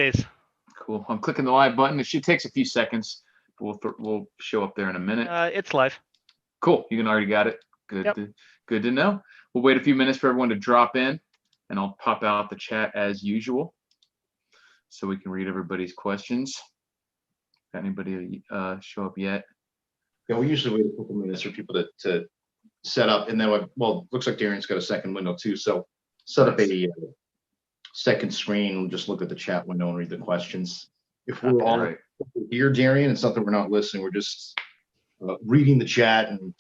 Days. Cool. I'm clicking the live button. It should take a few seconds. We'll show up there in a minute. It's live. Cool. You can already got it. Good. Yep. Good to know. We'll wait a few minutes for everyone to drop in, and I'll pop out the chat as usual, so we can read everybody's questions. Got anybody show up yet? Yeah, we usually wait a couple minutes for people to set up, and then looks like Darian's got a second window too. So set up a second screen and just look at the chat window and read the questions. If we're all here, Darian, it's not that we're not listening. We're just reading the chat and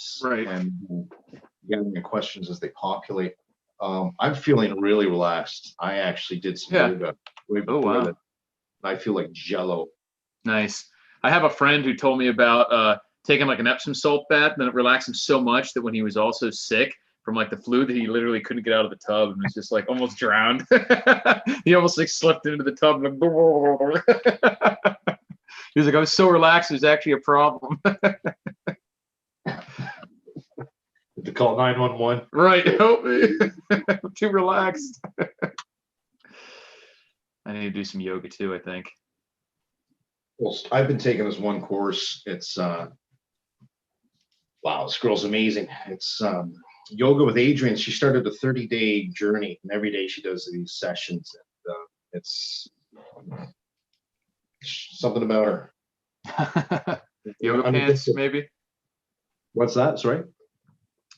getting the questions as they populate. I'm feeling really relaxed. I actually did some yoga way before that. I feel like jello. Nice. I have a friend who told me about taking like an Epsom salt bath, and it relaxed him so much that when he was also sick from like the flu, that he literally couldn't get out of the tub and was just like almost drowned. He almost like slipped into the tub. Like, he was like, I was so relaxed, there's actually a problem. To call 911. Right. Help me. I'm too relaxed. I need to do some yoga too, I think. Well, I've been taking this one course. It's wow, this girl's amazing. It's yoga with Adrian. She started a 30-day journey, and every day she does these sessions. And it's something about her. Yoga pants, maybe. What's that? Sorry.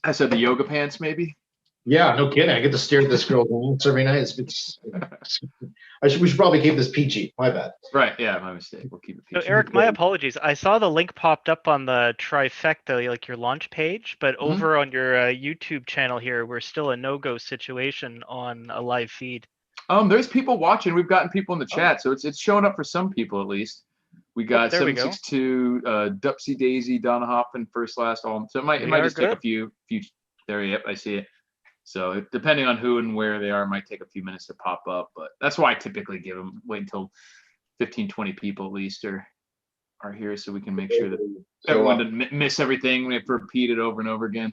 I said the yoga pants, maybe. Yeah, no kidding. I get to stare at this girl's hands every night. We should probably keep this PG. My bad. Right. Yeah, my mistake. We'll keep it PG. So Eric, my apologies. I saw the link popped up on the Trifecta, like your launch page, but over on your YouTube channel here, we're still a no-go situation on a live feed. There's people watching. We've gotten people in the chat, so it's showing up for some people at least. We got 762, Dupsy Daisy, Donna Hoffman, first last all. So it might just take a few. There, yep, I see it. So depending on who and where they are, it might take a few minutes to pop up. But that's why I typically wait until 15, 20 people at least are here, so we can make sure that everyone doesn't miss everything. We have to repeat it over and over again.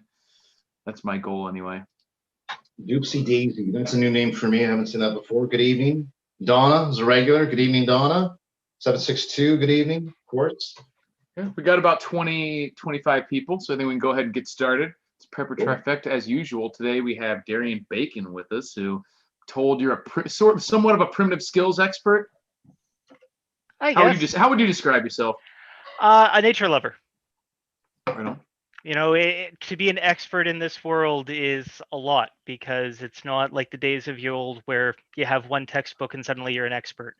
That's my goal anyway. Dupsy Daisy, that's a new name for me. I haven't seen that before. Good evening. Donna is a regular. Good evening, Donna. 762, good evening, of course. Yeah, we got about 20, 25 people, so I think we can go ahead and get started. It's Prepper Trifecta as usual. Today we have Darian Bacon with us, who told you're somewhat of a primitive skills expert. I guess. How would you describe yourself? A nature lover. Right on. You know, to be an expert in this world is a lot, because it's not like the days of old where you have one textbook and suddenly you're an expert.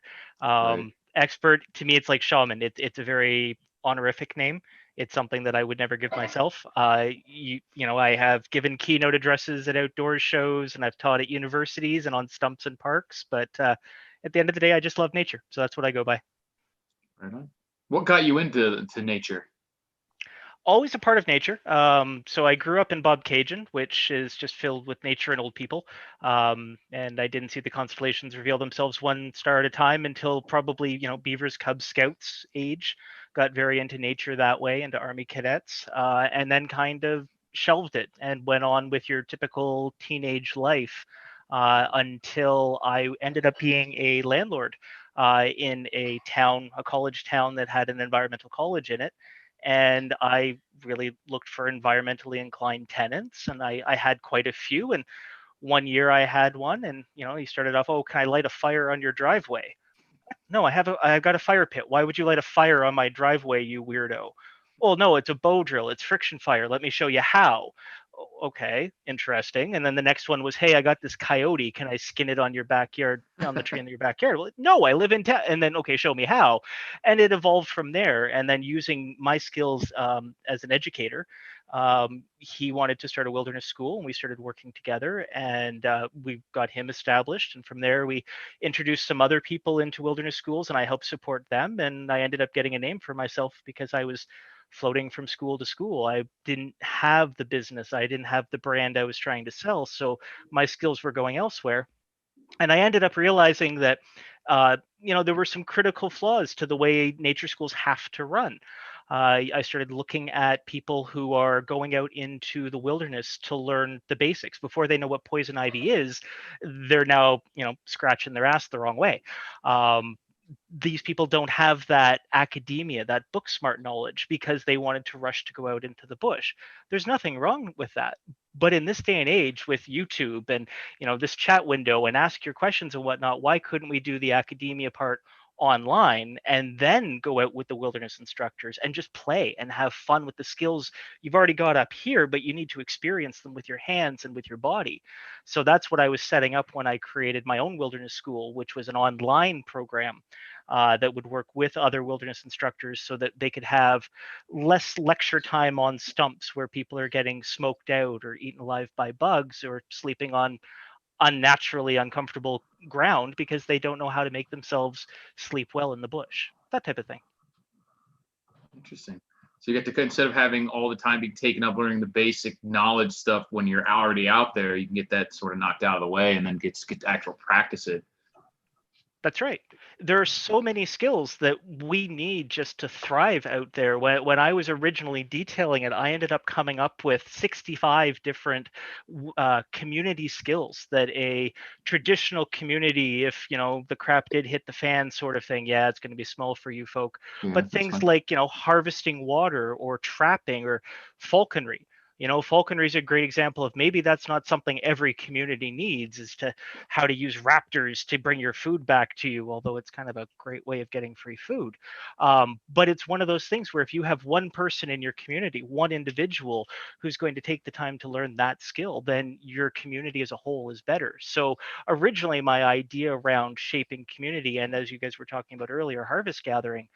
Expert, to me, it's like shaman. It's a very honorific name. It's something that I would never give myself. You know, I have given keynote addresses at outdoor shows, and I've taught at universities and on stumps and parks. But at the end of the day, I just love nature, so that's what I go by. Right on. What got you into nature? Always a part of nature. So I grew up in Bobcaygeon, which is just filled with nature and old people. And I didn't see the constellations reveal themselves one star at a time until probably, Beavers, Cubs, Scouts age. Got very into nature that way, into Army cadets, and then kind of shelved it and went on with your typical teenage life until I ended up being a landlord in a college town that had an environmental college in it. And I really looked for environmentally inclined tenants, and I had quite a few. And one year I had one, and he started off, "Oh, can I light a fire on your driveway?" "No, I've got a fire pit. Why would you light a fire on my driveway, you weirdo?" "Well, no, it's a bow drill. It's friction fire. Let me show you how." Okay, interesting. And then the next one was, "Hey, I got this coyote. Can I skin it on your backyard, on the tree in your backyard?" "Well, no, I live in town." And then, "Okay, show me how." And it evolved from there. And then using my skills as an educator, he wanted to start a wilderness school, and we started working together, and we got him established. And from there, we introduced some other people into wilderness schools, and I helped support them. And I ended up getting a name for myself because I was floating from school to school. I didn't have the business. I didn't have the brand I was trying to sell. So my skills were going elsewhere. And I ended up realizing that, there were some critical flaws to the way nature schools have to run. I started looking at people who are going out into the wilderness to learn the basics. Before they know what poison ivy is, they're now, scratching their ass the wrong way. these people don't have that academia, that book smart knowledge, because they wanted to rush to go out into the bush. There's nothing wrong with that. But in this day and age with YouTube and, this chat window and ask your questions and whatnot, why couldn't we do the academia part online and then go out with the wilderness instructors and just play and have fun with the skills you've already got up here, but you need to experience them with your hands and with your body. So that's what I was setting up when I created my own wilderness school, which was an online program that would work with other wilderness instructors so that they could have less lecture time on stumps where people are getting smoked out or eaten alive by bugs or sleeping on unnaturally uncomfortable ground because they don't know how to make themselves sleep well in the bush, that type of thing. Interesting. So you get to, instead of having all the time being taken up learning the basic knowledge stuff when you're already out there, you can get that sort of knocked out of the way and then get to actual practice it. That's right. There are so many skills that we need just to thrive out there. When I was originally detailing it, I ended up coming up with 65 different community skills that a traditional community, if the crap did hit the fan, sort of thing, yeah, it's going to be small for you folk. Yeah, but things like harvesting water or trapping or falconry. Falconry is a great example of maybe that's not something every community needs, is to how to use raptors to bring your food back to you, although it's kind of a great way of getting free food. But it's one of those things where if you have one person in your community, one individual who's going to take the time to learn that skill, then your community as a whole is better. So originally my idea around shaping community, and as you guys were talking about earlier, harvest gathering,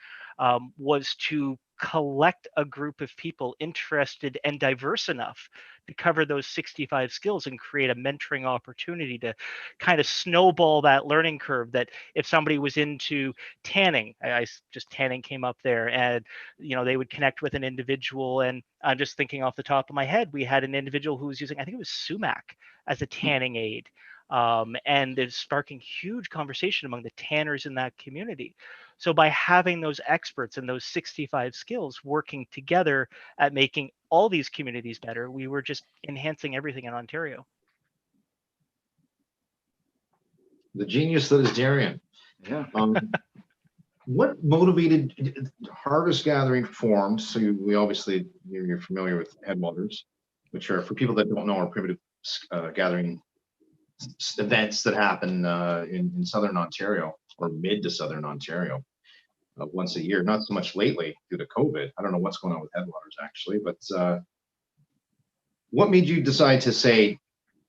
was to collect a group of people interested and diverse enough to cover those 65 skills and create a mentoring opportunity to kind of snowball that learning curve. That if somebody was into tanning, I just tanning came up there, and they would connect with an individual. And I'm just thinking off the top of my head, we had an individual who was using, I think it was sumac as a tanning aid. And it's sparking huge conversation among the tanners in that community. So by having those experts and those 65 skills working together at making all these communities better, we were just enhancing everything in Ontario. The genius that is Darian. Yeah. What motivated harvest gathering formed? So we obviously, you're familiar with headwaters, which are, for people that don't know, are primitive gathering events that happen in southern Ontario or mid to southern Ontario once a year. Not so much lately due to COVID. I don't know what's going on with headwaters actually, but what made you decide to say,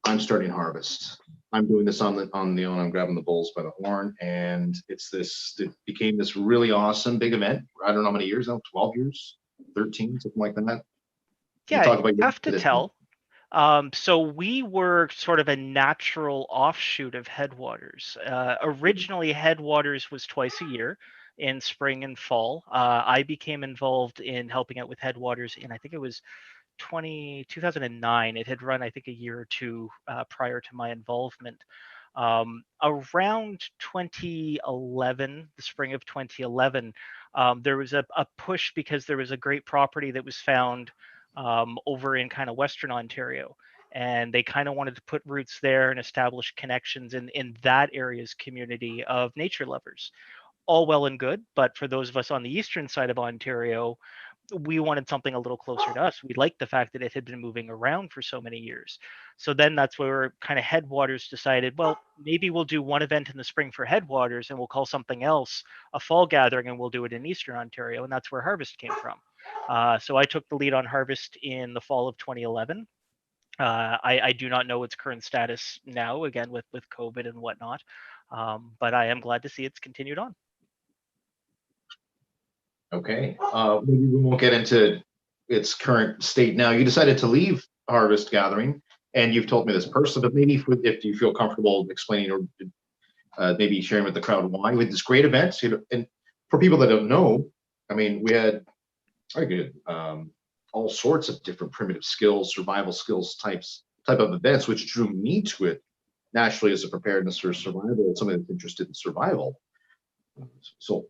I'm starting harvest? I'm doing this on the own. I'm grabbing the bulls by the horn, and it became this really awesome big event. I don't know how many years now, 12 years, 13, something like that. Yeah, you have to tell. So we were sort of a natural offshoot of Headwaters. Originally, Headwaters was twice a year in spring and fall. I became involved in helping out with Headwaters in, I think it was 2009. It had run, I think, a year or two prior to my involvement. Around 2011, the spring of 2011, there was a push because there was a great property that was found over in kind of Western Ontario. And they kind of wanted to put roots there and establish connections in that area's community of nature lovers. All well and good, but for those of us on the eastern side of Ontario, we wanted something a little closer to us. We liked the fact that it had been moving around for so many years. So then that's where kind of Headwaters decided, well, maybe we'll do one event in the spring for Headwaters and we'll call something else a fall gathering, and we'll do it in Eastern Ontario. And that's where Harvest came from. So I took the lead on Harvest in the fall of 2011. I do not know its current status now, again, with COVID and whatnot. But I am glad to see it's continued on. Okay, maybe we won't get into its current state now. You decided to leave harvest gathering, and you've told me this personally, but maybe if you feel comfortable explaining or maybe sharing with the crowd why, with this great event. And for people that don't know, I mean, we had all sorts of different primitive skills, survival skills type of events, which drew me to it naturally as a preparedness or survival, somebody that's interested in survival. So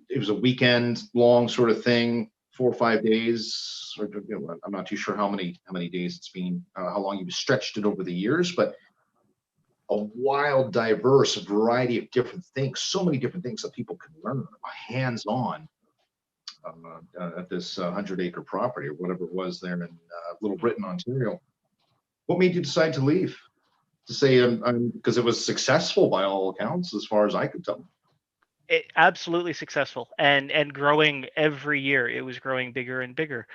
it was a weekend long sort of thing, 4 or 5 days, or I'm not too sure how many days it's been, how long you've stretched it over the years, but a wild, diverse variety of different things, so many different things that people can learn hands-on at this 100-acre property or whatever it was there in Little Britain, Ontario. What made you decide to leave? To say because it was successful by all accounts, as far as I could tell. Absolutely successful and growing every year. It was growing bigger and bigger.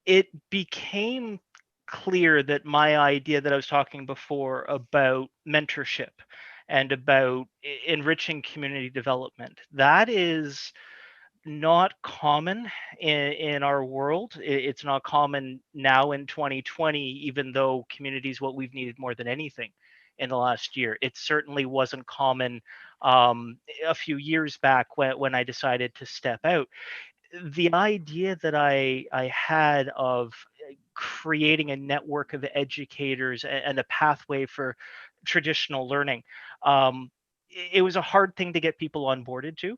It became clear that my idea that I was talking before about mentorship and about enriching community development, that is not common in our world. It's not common now in 2020, even though community is what we've needed more than anything in the last year. It certainly wasn't common a few years back when I decided to step out. The idea that I had of creating a network of educators and a pathway for traditional learning, it was a hard thing to get people onboarded to.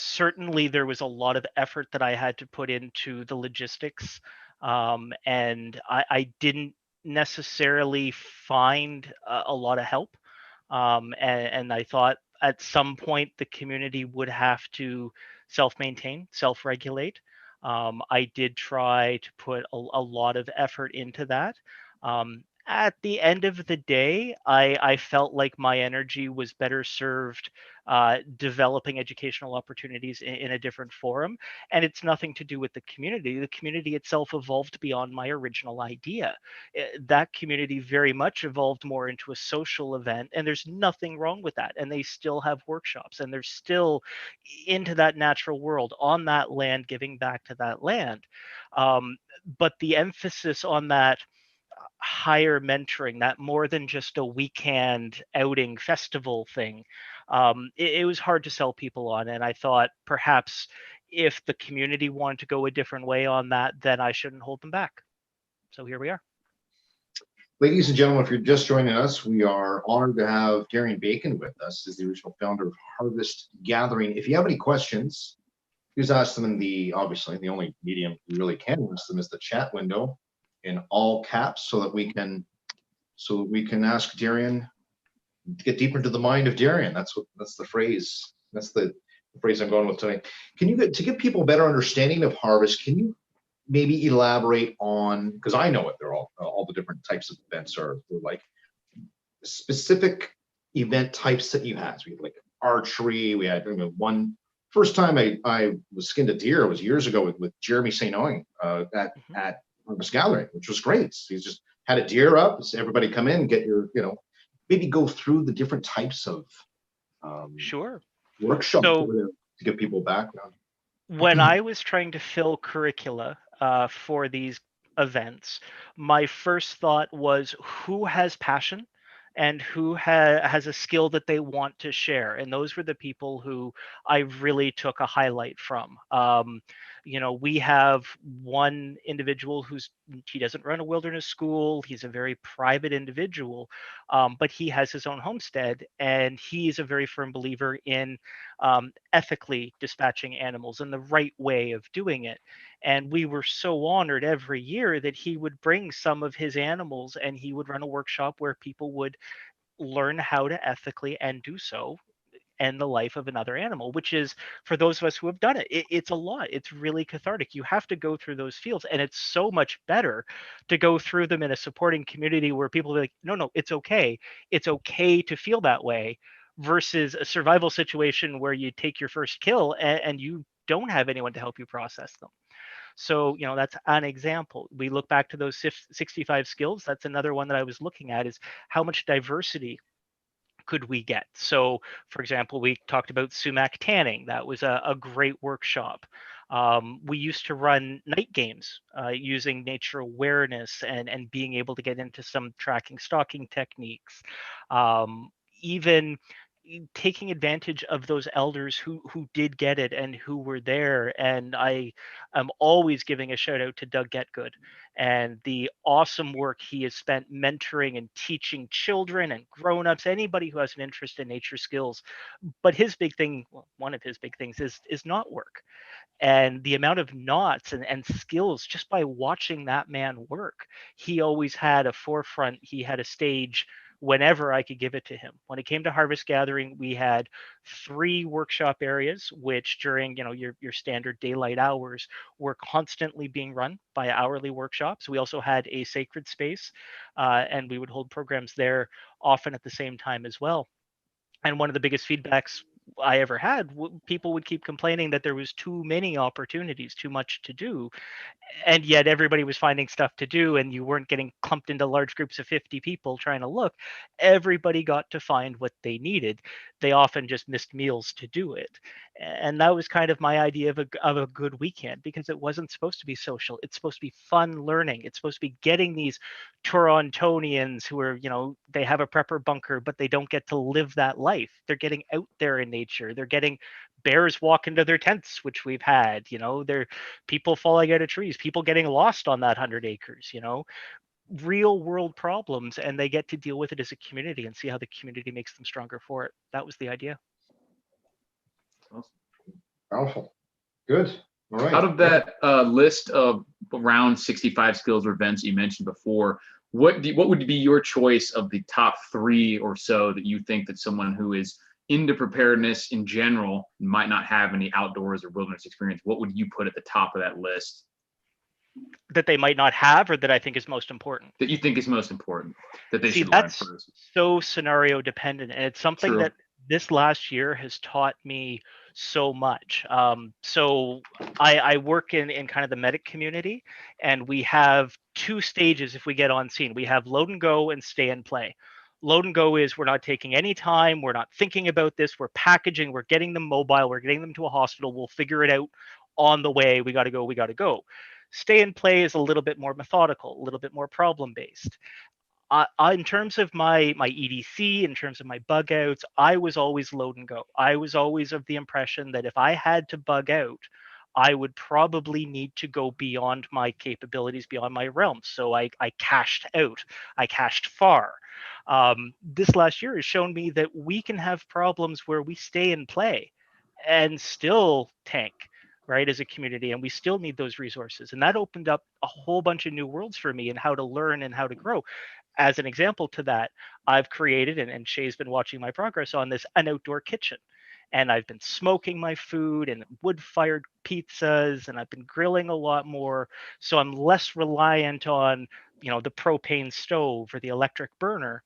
Certainly there was a lot of effort that I had to put into the logistics, and I didn't necessarily find a lot of help. And I thought at some point the community would have to self-maintain, self-regulate. I did try to put a lot of effort into that. At the end of the day, I felt like my energy was better served developing educational opportunities in a different forum. And it's nothing to do with the community. The community itself evolved beyond my original idea. That community very much evolved more into a social event, and there's nothing wrong with that. And they still have workshops, and they're still into that natural world on that land, giving back to that land. But the emphasis on that higher mentoring, that more than just a weekend outing festival thing, it was hard to sell people on. And I thought perhaps if the community wanted to go a different way on that, then I shouldn't hold them back. So here we are. Ladies and gentlemen, if you're just joining us, we are honored to have Darian Bacon with us as the original founder of Harvest Gathering. If you have any questions, please ask them in obviously the only medium you really can ask them is the chat window in all caps, so that we can ask Darian, get deeper into the mind of Darian. That's the phrase. That's the phrase I'm going with tonight. Can you to give people a better understanding of Harvest, can you maybe elaborate on, because I know what they're all the different types of events are, they're like specific event types that you had. So we had like archery. We had one first time I was skinned a deer was years ago with Jeremy St. Oing at Harvest Gathering, which was great. He's just had a deer up. So everybody come in, get your, maybe go through the different types of Sure. workshops to give people background. When I was trying to fill curricula for these events, my first thought was who has passion and who has a skill that they want to share. And those were the people who I really took a highlight from. We have one individual he doesn't run a wilderness school. He's a very private individual, but he has his own homestead, and he's a very firm believer in ethically dispatching animals and the right way of doing it. And we were so honored every year that he would bring some of his animals and he would run a workshop where people would learn how to ethically and do so end the life of another animal, which is, for those of us who have done it, it's a lot. It's really cathartic. You have to go through those fields, and it's so much better to go through them in a supporting community where people are like, no, it's okay. It's okay to feel that way, versus a survival situation where you take your first kill and you don't have anyone to help you process them. So, that's an example. We look back to those 65 skills. That's another one that I was looking at, is how much diversity could we get? So, for example, we talked about sumac tanning. That was a great workshop. We used to run night games using nature awareness and being able to get into some tracking stalking techniques. Even taking advantage of those elders who did get it and who were there. And I am always giving a shout out to Doug Getgood and the awesome work he has spent mentoring and teaching children and grown-ups, anybody who has an interest in nature skills. But his big thing, well, one of his big things is knot work, and the amount of knots and skills just by watching that man work. He always had a forefront, he had a stage whenever I could give it to him. When it came to harvest gathering, we had 3 workshop areas, which during your standard daylight hours were constantly being run by hourly workshops. We also had a sacred space, and we would hold programs there often at the same time as well. And one of the biggest feedbacks I ever had, people would keep complaining that there was too many opportunities, too much to do, and yet everybody was finding stuff to do, and you weren't getting clumped into large groups of 50 people trying to look. Everybody got to find what they needed. They often just missed meals to do it. And that was kind of my idea of a good weekend, because it wasn't supposed to be social. It's supposed to be fun learning. It's supposed to be getting these Torontonians who are, they have a prepper bunker, but they don't get to live that life. They're getting out there in nature. They're getting bears walk into their tents, which we've had. They're people falling out of trees, people getting lost on that 100 acres, real world problems, and they get to deal with it as a community and see how the community makes them stronger for it. That was the idea. Powerful. Good. All right. Out of that list of around 65 skills or events you mentioned before, what would be your choice of the top 3 or so that you think that someone who is into preparedness in general might not have any outdoors or wilderness experience, what would you put at the top of that list? That they might not have, or that I think is most important? That you think is most important, that they should learn first. So scenario dependent, and it's something that this last year has taught me so much. So I work in kind of the medic community, and we have 2 stages if we get on scene. We have load and go and stay and play. Load and go is we're not taking any time, we're not thinking about this, we're packaging, we're getting them mobile, we're getting them to a hospital, we'll figure it out on the way, we got to go. Stay and play is a little bit more methodical, a little bit more problem based. In terms of my EDC, in terms of my bug outs, I was always load and go. I was always of the impression that if I had to bug out, I would probably need to go beyond my capabilities, beyond my realm. So I cached out. I cached far. This last year has shown me that we can have problems where we stay and play and still tank, right, as a community, and we still need those resources. And that opened up a whole bunch of new worlds for me and how to learn and how to grow. As an example to that, I've created, and Shay's been watching my progress on this, an outdoor kitchen. And I've been smoking my food and wood-fired pizzas, and I've been grilling a lot more. So I'm less reliant on, the propane stove or the electric burner.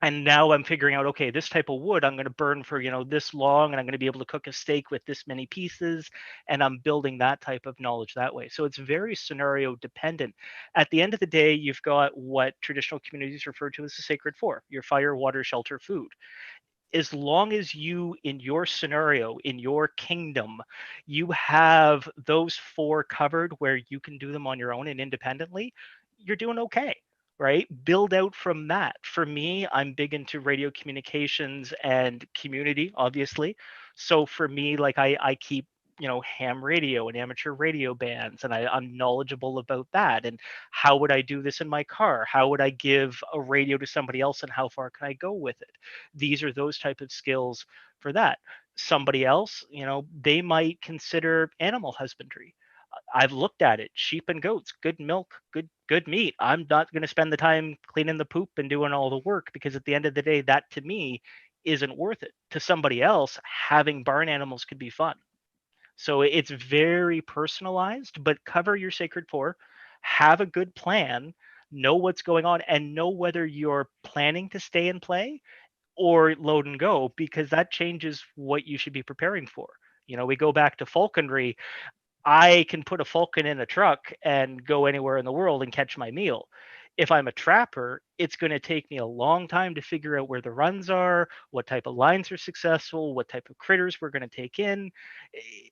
And now I'm figuring out, okay, this type of wood I'm going to burn for this long, and I'm going to be able to cook a steak with this many pieces, and I'm building that type of knowledge that way. So it's very scenario dependent. At the end of the day, you've got what traditional communities refer to as the sacred 4: your fire, water, shelter, food. As long as you, in your scenario, in your kingdom, you have those 4 covered where you can do them on your own and independently, you're doing okay, right? Build out from that. For me, I'm big into radio communications and community, obviously. So for me, like I keep ham radio and amateur radio bands, and I'm knowledgeable about that. And how would I do this in my car? How would I give a radio to somebody else, and how far can I go with it? These are those type of skills for that. Somebody else, they might consider animal husbandry. I've looked at it: sheep and goats, good milk, good meat. I'm not going to spend the time cleaning the poop and doing all the work, because at the end of the day, that to me isn't worth it. To somebody else, having barn animals could be fun. So it's very personalized, but cover your sacred 4, have a good plan, know what's going on, and know whether you're planning to stay and play or load and go, because that changes what you should be preparing for. We go back to falconry. I can put a falcon in a truck and go anywhere in the world and catch my meal. If I'm a trapper, it's going to take me a long time to figure out where the runs are, what type of lines are successful, what type of critters we're going to take in.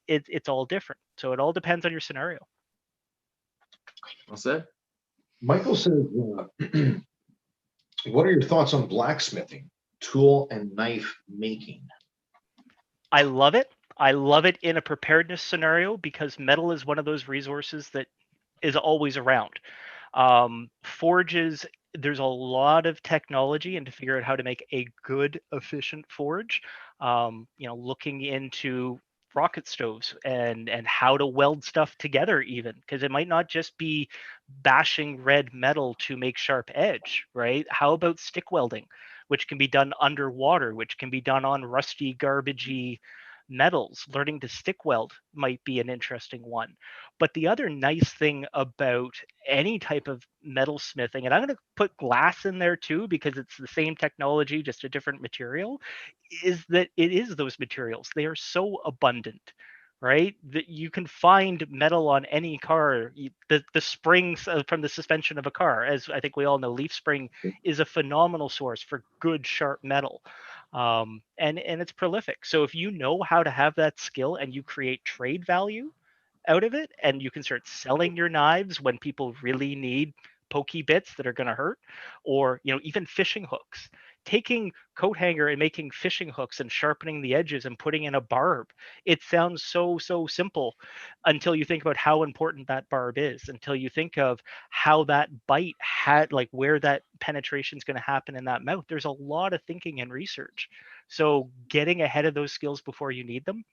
It's all different. So it all depends on your scenario. Well said. Michael says, what are your thoughts on blacksmithing? tool and knife making? I love it. I love it in a preparedness scenario because metal is one of those resources that is always around. Forges, there's a lot of technology and to figure out how to make a good, efficient forge. Looking into rocket stoves and how to weld stuff together, even because it might not just be bashing red metal to make sharp edge, right? How about stick welding, which can be done underwater, which can be done on rusty, garbagey metals? Learning to stick weld might be an interesting one. But the other nice thing about any type of metal smithing, and I'm going to put glass in there too because it's the same technology, just a different material, is that it is those materials. They are so abundant, right? That you can find metal on any car. The springs from the suspension of a car, as I think we all know, leaf spring is a phenomenal source for good, sharp metal. And it's prolific. So if you know how to have that skill and you create trade value out of it, and you can start selling your knives when people really need pokey bits that are going to hurt, or even fishing hooks, taking coat hanger and making fishing hooks and sharpening the edges and putting in a barb. It sounds so simple until you think about how important that barb is, until you think of how that bite had, like, where that penetration is going to happen in that mouth. There's a lot of thinking and research. So getting ahead of those skills before you need them,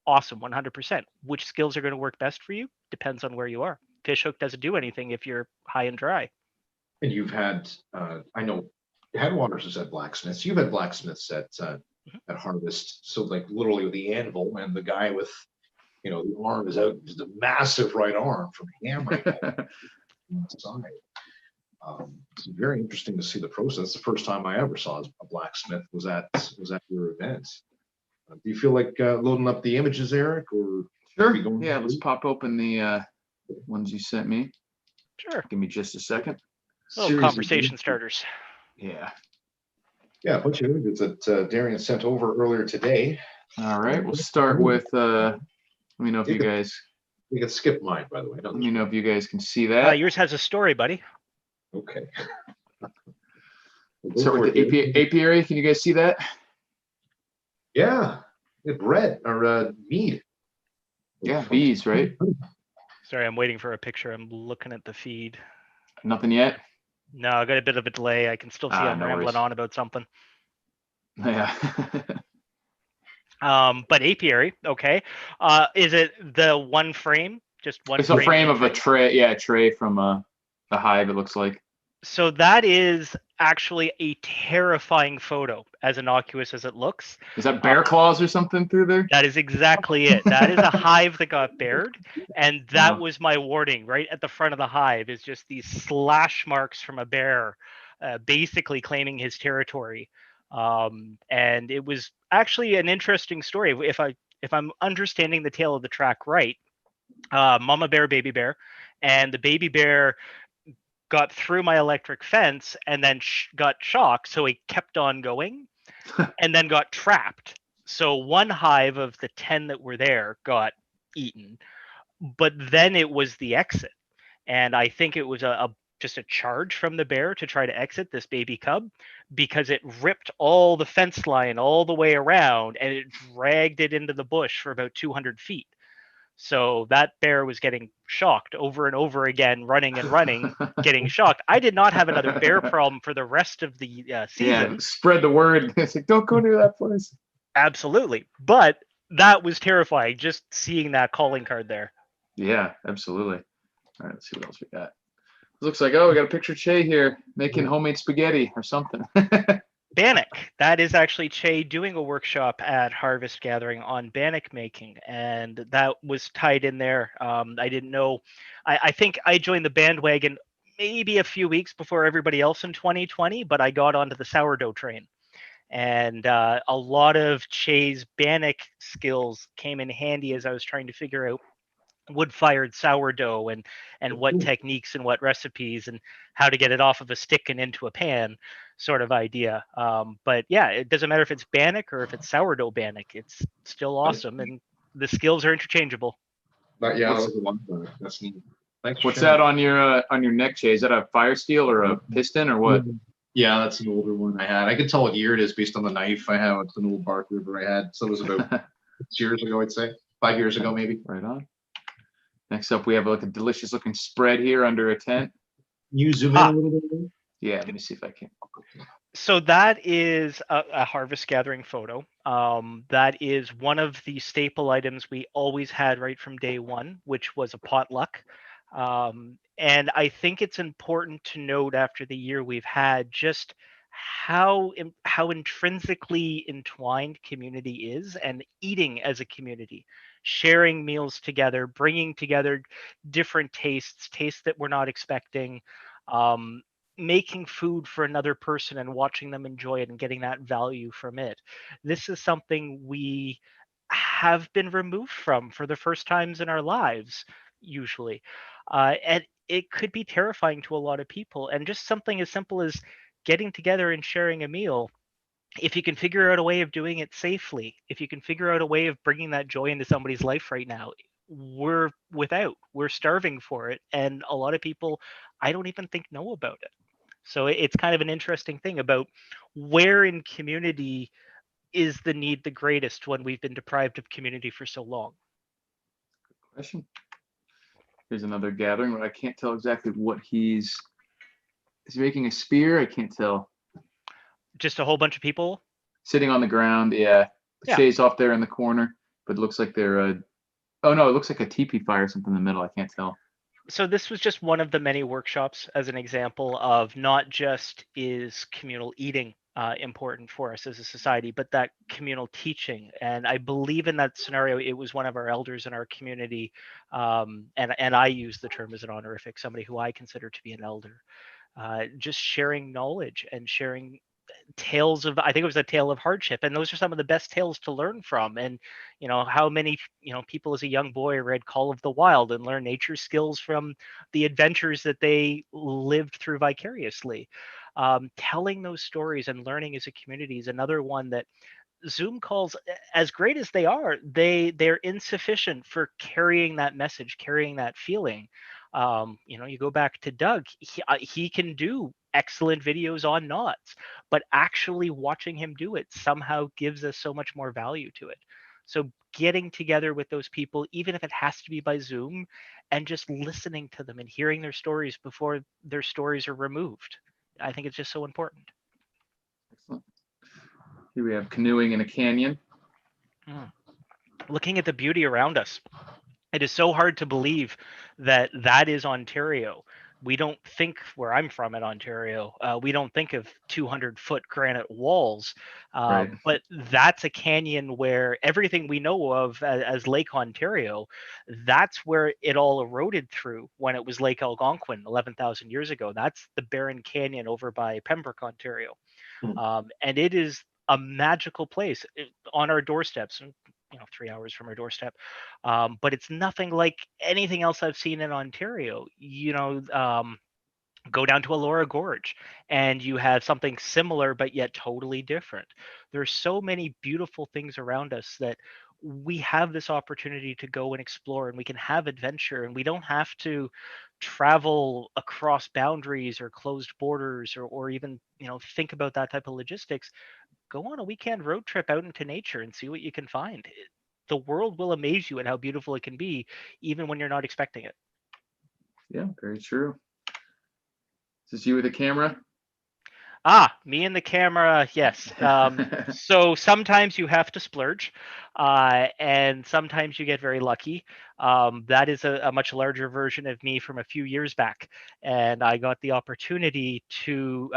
awesome, 100%. Which skills are going to work best for you depends on where you are. Fishhook doesn't do anything if you're high and dry. And you've had, I know Headwaters has had blacksmiths. You've had blacksmiths at Harvest. So like literally with the anvil and the guy with, the arm is out, just a massive right arm from hammering on the side. It's very interesting to see the process. The first time I ever saw a blacksmith was at your event. Do you feel like loading up the images, Eric? Or sure. Yeah, let's pop open the ones you sent me. Sure. Give me just a second. Little conversation starters. Yeah. Yeah, a bunch of images that Darian sent over earlier today. All right, we'll start with. Let me know if you guys. You can skip mine, by the way. Let me know if you guys can see that. Yours has a story, buddy. Okay. Start with the apiary. Can you guys see that? Yeah, bread or mead. Yeah, bees, right? Sorry, I'm waiting for a picture. I'm looking at the feed. Nothing yet? No, I got a bit of a delay. I can still see I'm rambling on about something. Yeah. But apiary, okay. Is it the one frame? Just one? It's a frame of a tray. Yeah, a tray from a hive, it looks like. So that is actually a terrifying photo, as innocuous as it looks. Is that bear claws or something through there? That is exactly it. That is a hive that got bared, and that was my warning. Right at the front of the hive is just these slash marks from a bear, basically claiming his territory. And it was actually an interesting story. If I'm understanding the tale of the track right, mama bear, baby bear, and the baby bear got through my electric fence and then got shocked, so he kept on going and then got trapped. So one hive of the 10 that were there got eaten, but then it was the exit. And I think it was just a charge from the bear to try to exit this baby cub, because it ripped all the fence line all the way around and it dragged it into the bush for about 200 feet. So that bear was getting shocked over and over again, running and running, getting shocked. I did not have another bear problem for the rest of the season. Yeah, spread the word. It's like, don't go near that place. Absolutely. But that was terrifying, just seeing that calling card there. Yeah, absolutely. All right, let's see what else we got. It looks like, we got a picture of Che here making homemade spaghetti or something. Bannock. That is actually Che doing a workshop at Harvest Gathering on bannock making, and that was tied in there. I didn't know. I think I joined the bandwagon maybe a few weeks before everybody else in 2020, but I got onto the sourdough train. And a lot of Che's bannock skills came in handy as I was trying to figure out wood-fired sourdough and what techniques and what recipes and how to get it off of a stick and into a pan sort of idea. But yeah, it doesn't matter if it's bannock or if it's sourdough bannock, it's still awesome, and the skills are interchangeable. But yeah, that was a one. That's neat. Thanks. What's that on your neck, Che? Is that a fire steel or a piston or what? Yeah, that's an older one I had. I could tell what year it is based on the knife I have. It's an old Bark River I had. So it was about 6 years ago, I'd say. 5 years ago, maybe. Right on. Next up, we have like a delicious looking spread here under a tent. Can you zoom in a little bit? Yeah, let me see if I can. So that is a harvest gathering photo. That is one of the staple items we always had right from day one, which was a potluck. And I think it's important to note after the year we've had just how intrinsically entwined community is, and eating as a community, sharing meals together, bringing together different tastes that we're not expecting. Um, Making food for another person and watching them enjoy it and getting that value from it. This is something we have been removed from for the first times in our lives, usually. And it could be terrifying to a lot of people. And just something as simple as getting together and sharing a meal, if you can figure out a way of doing it safely, if you can figure out a way of bringing that joy into somebody's life right now, we're starving for it. And a lot of people, I don't even think, know about it. So it's kind of an interesting thing about where in community is the need the greatest when we've been deprived of community for so long. Good question. Here's another gathering where I can't tell exactly what is he making a spear? I can't tell. Just a whole bunch of people Sitting on the ground, yeah. Shay's off there in the corner, but it looks like they're oh no, it looks like a teepee fire or something in the middle. I can't tell. So this was just one of the many workshops as an example of not just is communal eating important for us as a society, but that communal teaching. And I believe in that scenario, it was one of our elders in our community, and I use the term as an honorific, somebody who I consider to be an elder, just sharing knowledge and sharing tales of, I think it was a tale of hardship, and those are some of the best tales to learn from. And how many people as a young boy read Call of the Wild and learned nature skills from the adventures that they lived through vicariously. Telling those stories and learning as a community is another one that Zoom calls, as great as they are, they're insufficient for carrying that message, carrying that feeling. You go back to Doug, he can do excellent videos on knots, but actually watching him do it somehow gives us so much more value to it. So getting together with those people, even if it has to be by Zoom, and just listening to them and hearing their stories before their stories are removed, I think it's just so important. Excellent. Here we have canoeing in a canyon. Looking at the beauty around us, it is so hard to believe that that is Ontario. We don't think, where I'm from in Ontario, we don't think of 200-foot granite walls, Right. but that's a canyon where everything we know of as Lake Ontario, that's where it all eroded through when it was Lake Algonquin 11,000 years ago. That's the Barron Canyon over by Pembroke, Ontario. And it is a magical place on our doorsteps, 3 hours from our doorstep. But it's nothing like anything else I've seen in Ontario. Go down to Elora Gorge and you have something similar but yet totally different. There's so many beautiful things around us that we have this opportunity to go and explore, and we can have adventure, and we don't have to travel across boundaries or closed borders, or even think about that type of logistics. Go on a weekend road trip out into nature and see what you can find. The world will amaze you at how beautiful it can be, even when you're not expecting it. Yeah, very true. Is this you with the camera? Me and the camera, yes. So sometimes you have to splurge, and sometimes you get very lucky. That is a much larger version of me from a few years back, and I got the opportunity to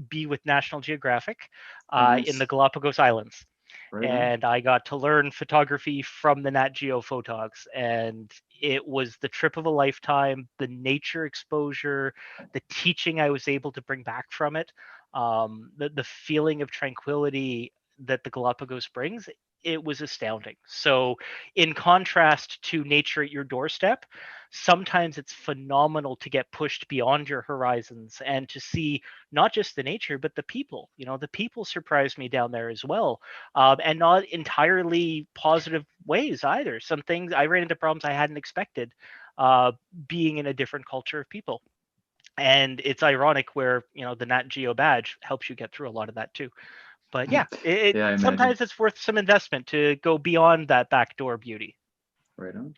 be with National Geographic Nice. in the Galapagos Islands. Right And I got to learn photography from the Nat Geo photogs, and it was the trip of a lifetime. The nature exposure, the teaching I was able to bring back from it, the feeling of tranquility that the Galapagos brings, it was astounding. So in contrast to nature at your doorstep, sometimes it's phenomenal to get pushed beyond your horizons and to see not just the nature but the people. The people surprised me down there as well, and not entirely positive ways either. Some things I ran into problems I hadn't expected, being in a different culture of people. And it's ironic where, the Nat Geo badge helps you get through a lot of that too. But yeah, Yeah, sometimes it's worth some investment to go beyond that backdoor beauty. Right on.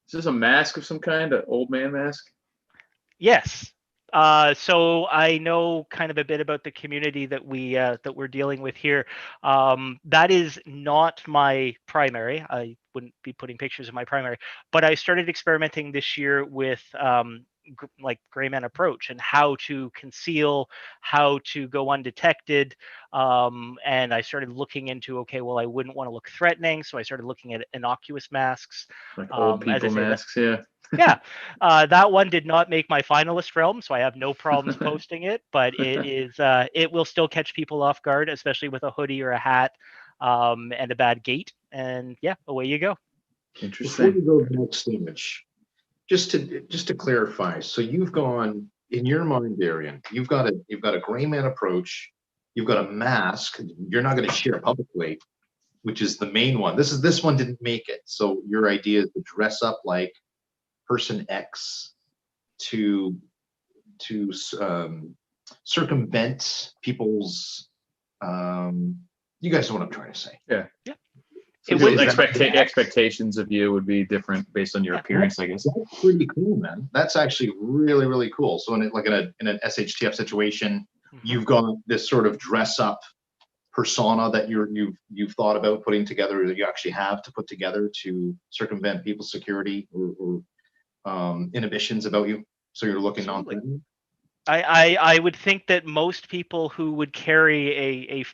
Is this a mask of some kind, an old man mask? Yes. So I know kind of a bit about the community that we're dealing with here. That is not my primary. I wouldn't be putting pictures of my primary, but I started experimenting this year with like gray man approach and how to conceal, how to go undetected. And I started looking into, okay, well, I wouldn't want to look threatening, so I started looking at innocuous masks. Like old As I people say, masks, yeah. yeah, that one did not make my finalist realm, so I have no problems posting it. But it will still catch people off guard, especially with a hoodie or a hat, and a bad gait. And yeah, away you go. Before Interesting. you go to the next image, just to clarify, so you've gone in your mind, Darian, you've got a gray man approach, you've got a mask. You're not going to share publicly, which is the main one. This one didn't make it. So your idea is to dress up like person X to circumvent people's. You guys know what I'm trying to say. Yeah. Yeah. So It would expectations of you would be different based on your appearance, I guess. That's pretty cool, man. That's actually really, really cool. So in an SHTF situation, you've got this sort of dress up persona that you've thought about putting together, that you actually have to put together to circumvent people's security or inhibitions about you. So you're looking non-threatening. I would think that most people who would carry a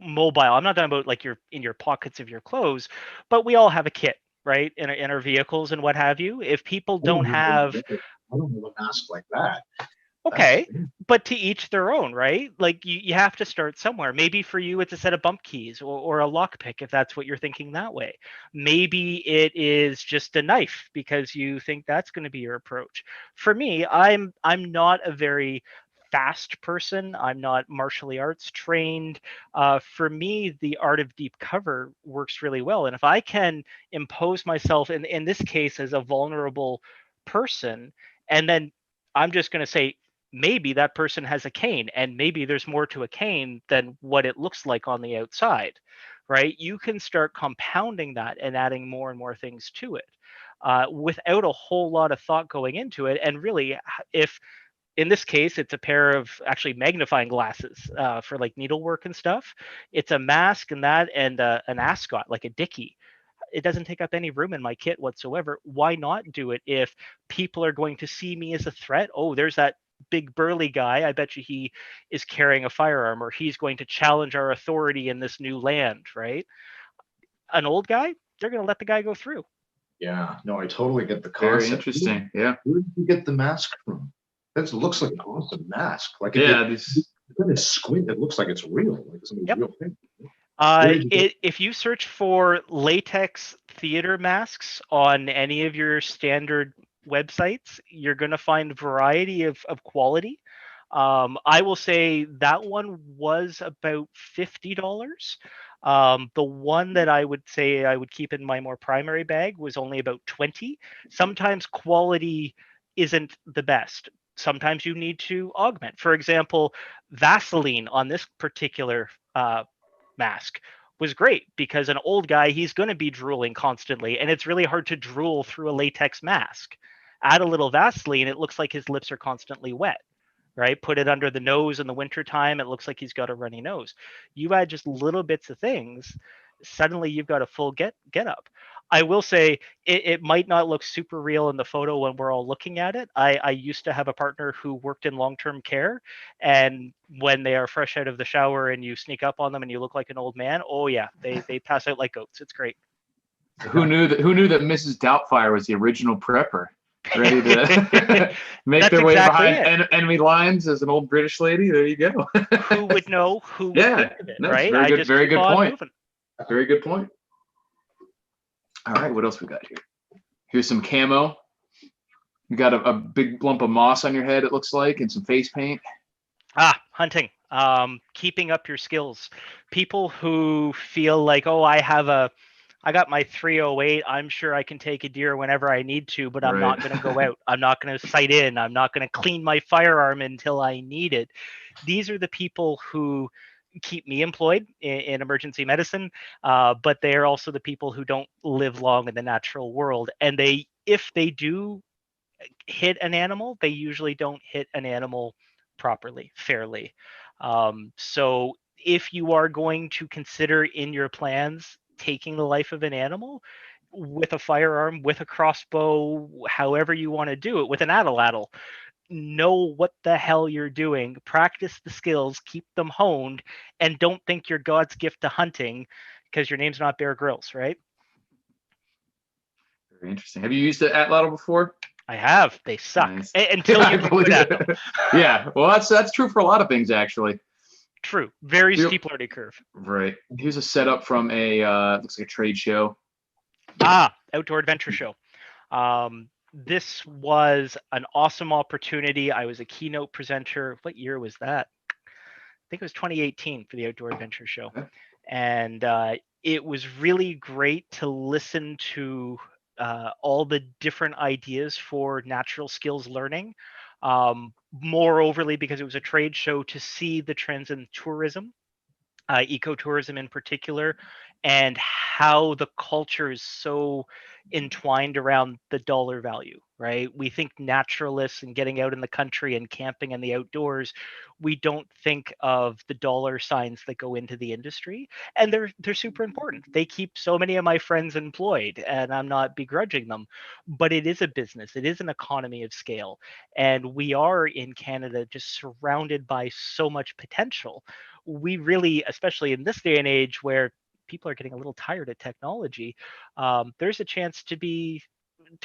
mobile, I'm not talking about like you're in your pockets of your clothes, but we all have a kit, right, in our vehicles and what have you. If people don't have, I don't have a mask like that. okay, but to each their own, right? Like you have to start somewhere. Maybe for you it's a set of bump keys or a lockpick if that's what you're thinking that way. Maybe it is just a knife because you think that's going to be your approach. For me, I'm not a very fast person. I'm not martial arts trained. For me, the art of deep cover works really well. And if I can impose myself in this case as a vulnerable person, and then I'm just going to say, maybe that person has a cane and maybe there's more to a cane than what it looks like on the outside, right? You can start compounding that and adding more and more things to it without a whole lot of thought going into it. And really, if in this case it's a pair of actually magnifying glasses for like needlework and stuff, it's a mask and that and an ascot like a dickie. It doesn't take up any room in my kit whatsoever. Why not do it if people are going to see me as a threat? Oh, there's that big burly guy. I bet you he is carrying a firearm or he's going to challenge our authority in this new land, right? An old guy, they're going to let the guy go through. Yeah, no, I totally get the Very concept. interesting. Yeah. Where did you get the mask from? That looks like an awesome mask. Like this kind of squint, it looks like it's real, like somebody's real thing. If you search for latex theater masks on any of your standard websites, you're going to find variety of quality. I will say that one was about $50. The one that I would say I would keep in my more primary bag was only about 20. Sometimes quality isn't the best. Sometimes you need to augment. For example, Vaseline on this particular mask was great because an old guy, he's going to be drooling constantly, and it's really hard to drool through a latex mask. Add a little Vaseline, it looks like his lips are constantly wet, right? Put it under the nose in the wintertime, it looks like he's got a runny nose. You add just little bits of things, suddenly you've got a full get up. I will say it might not look super real in the photo when we're all looking at it. I used to have a partner who worked in long-term care, and when they are fresh out of the shower and you sneak up on them and you look like an old man, oh yeah, they pass out like goats. It's great. Who knew that Mrs. Doubtfire was the original prepper, ready to make their way behind enemy lines as an old British lady? There you go. Who would know? Who would think of it, right? Very good point. Very good point. All right, what else we got here? Here's some camo. You got a big lump of moss on your head, it looks like, and some face paint. Hunting. Keeping up your skills. People who feel like, oh, I have a I got my 308. I'm sure I can take a deer whenever I need to, but I'm not going to go out. I'm not going to sight in. I'm not going to clean my firearm until I need it. These are the people who keep me employed in emergency medicine, but they are also the people who don't live long in the natural world. And if they do hit an animal, they usually don't hit an animal properly, fairly. So if you are going to consider in your plans taking the life of an animal with a firearm, with a crossbow, however you want to do it, with an atlatl, know what the hell you're doing, practice the skills, keep them honed, and don't think you're God's gift to hunting because your name's not Bear Grylls, right? Very interesting. Have you used the atlatl before? I have. They suck Nice. until you get good at them. Yeah, well, that's true for a lot of things, actually. True. Very steep learning curve. Right. Here's a setup from a looks like a trade show. Outdoor adventure show. This was an awesome opportunity. I was a keynote presenter. What year was that? I think it was 2018 for the Outdoor Adventure Show. Okay. And it was really great to listen to all the different ideas for natural skills learning. More overly because it was a trade show, to see the trends in tourism, ecotourism in particular, and how the culture is so entwined around the dollar value, right? We think naturalists and getting out in the country and camping in the outdoors, we don't think of the dollar signs that go into the industry, and they're super important. They keep so many of my friends employed, and I'm not begrudging them, but it is a business. It is an economy of scale, and we are in Canada just surrounded by so much potential. We really, especially in this day and age where people are getting a little tired of technology, there's a chance to be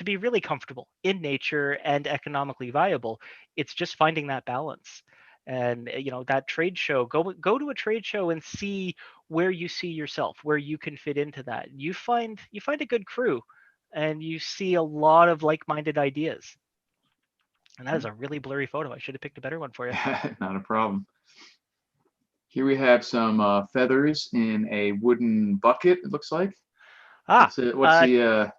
really comfortable in nature and economically viable. It's just finding that balance. And that trade show, go to a trade show and see where you see yourself, where you can fit into that. You find a good crew, and you see a lot of like-minded ideas. And that is a really blurry photo. I should have picked a better one for you. Not a problem. Here we have some feathers in a wooden bucket, it looks like. What's the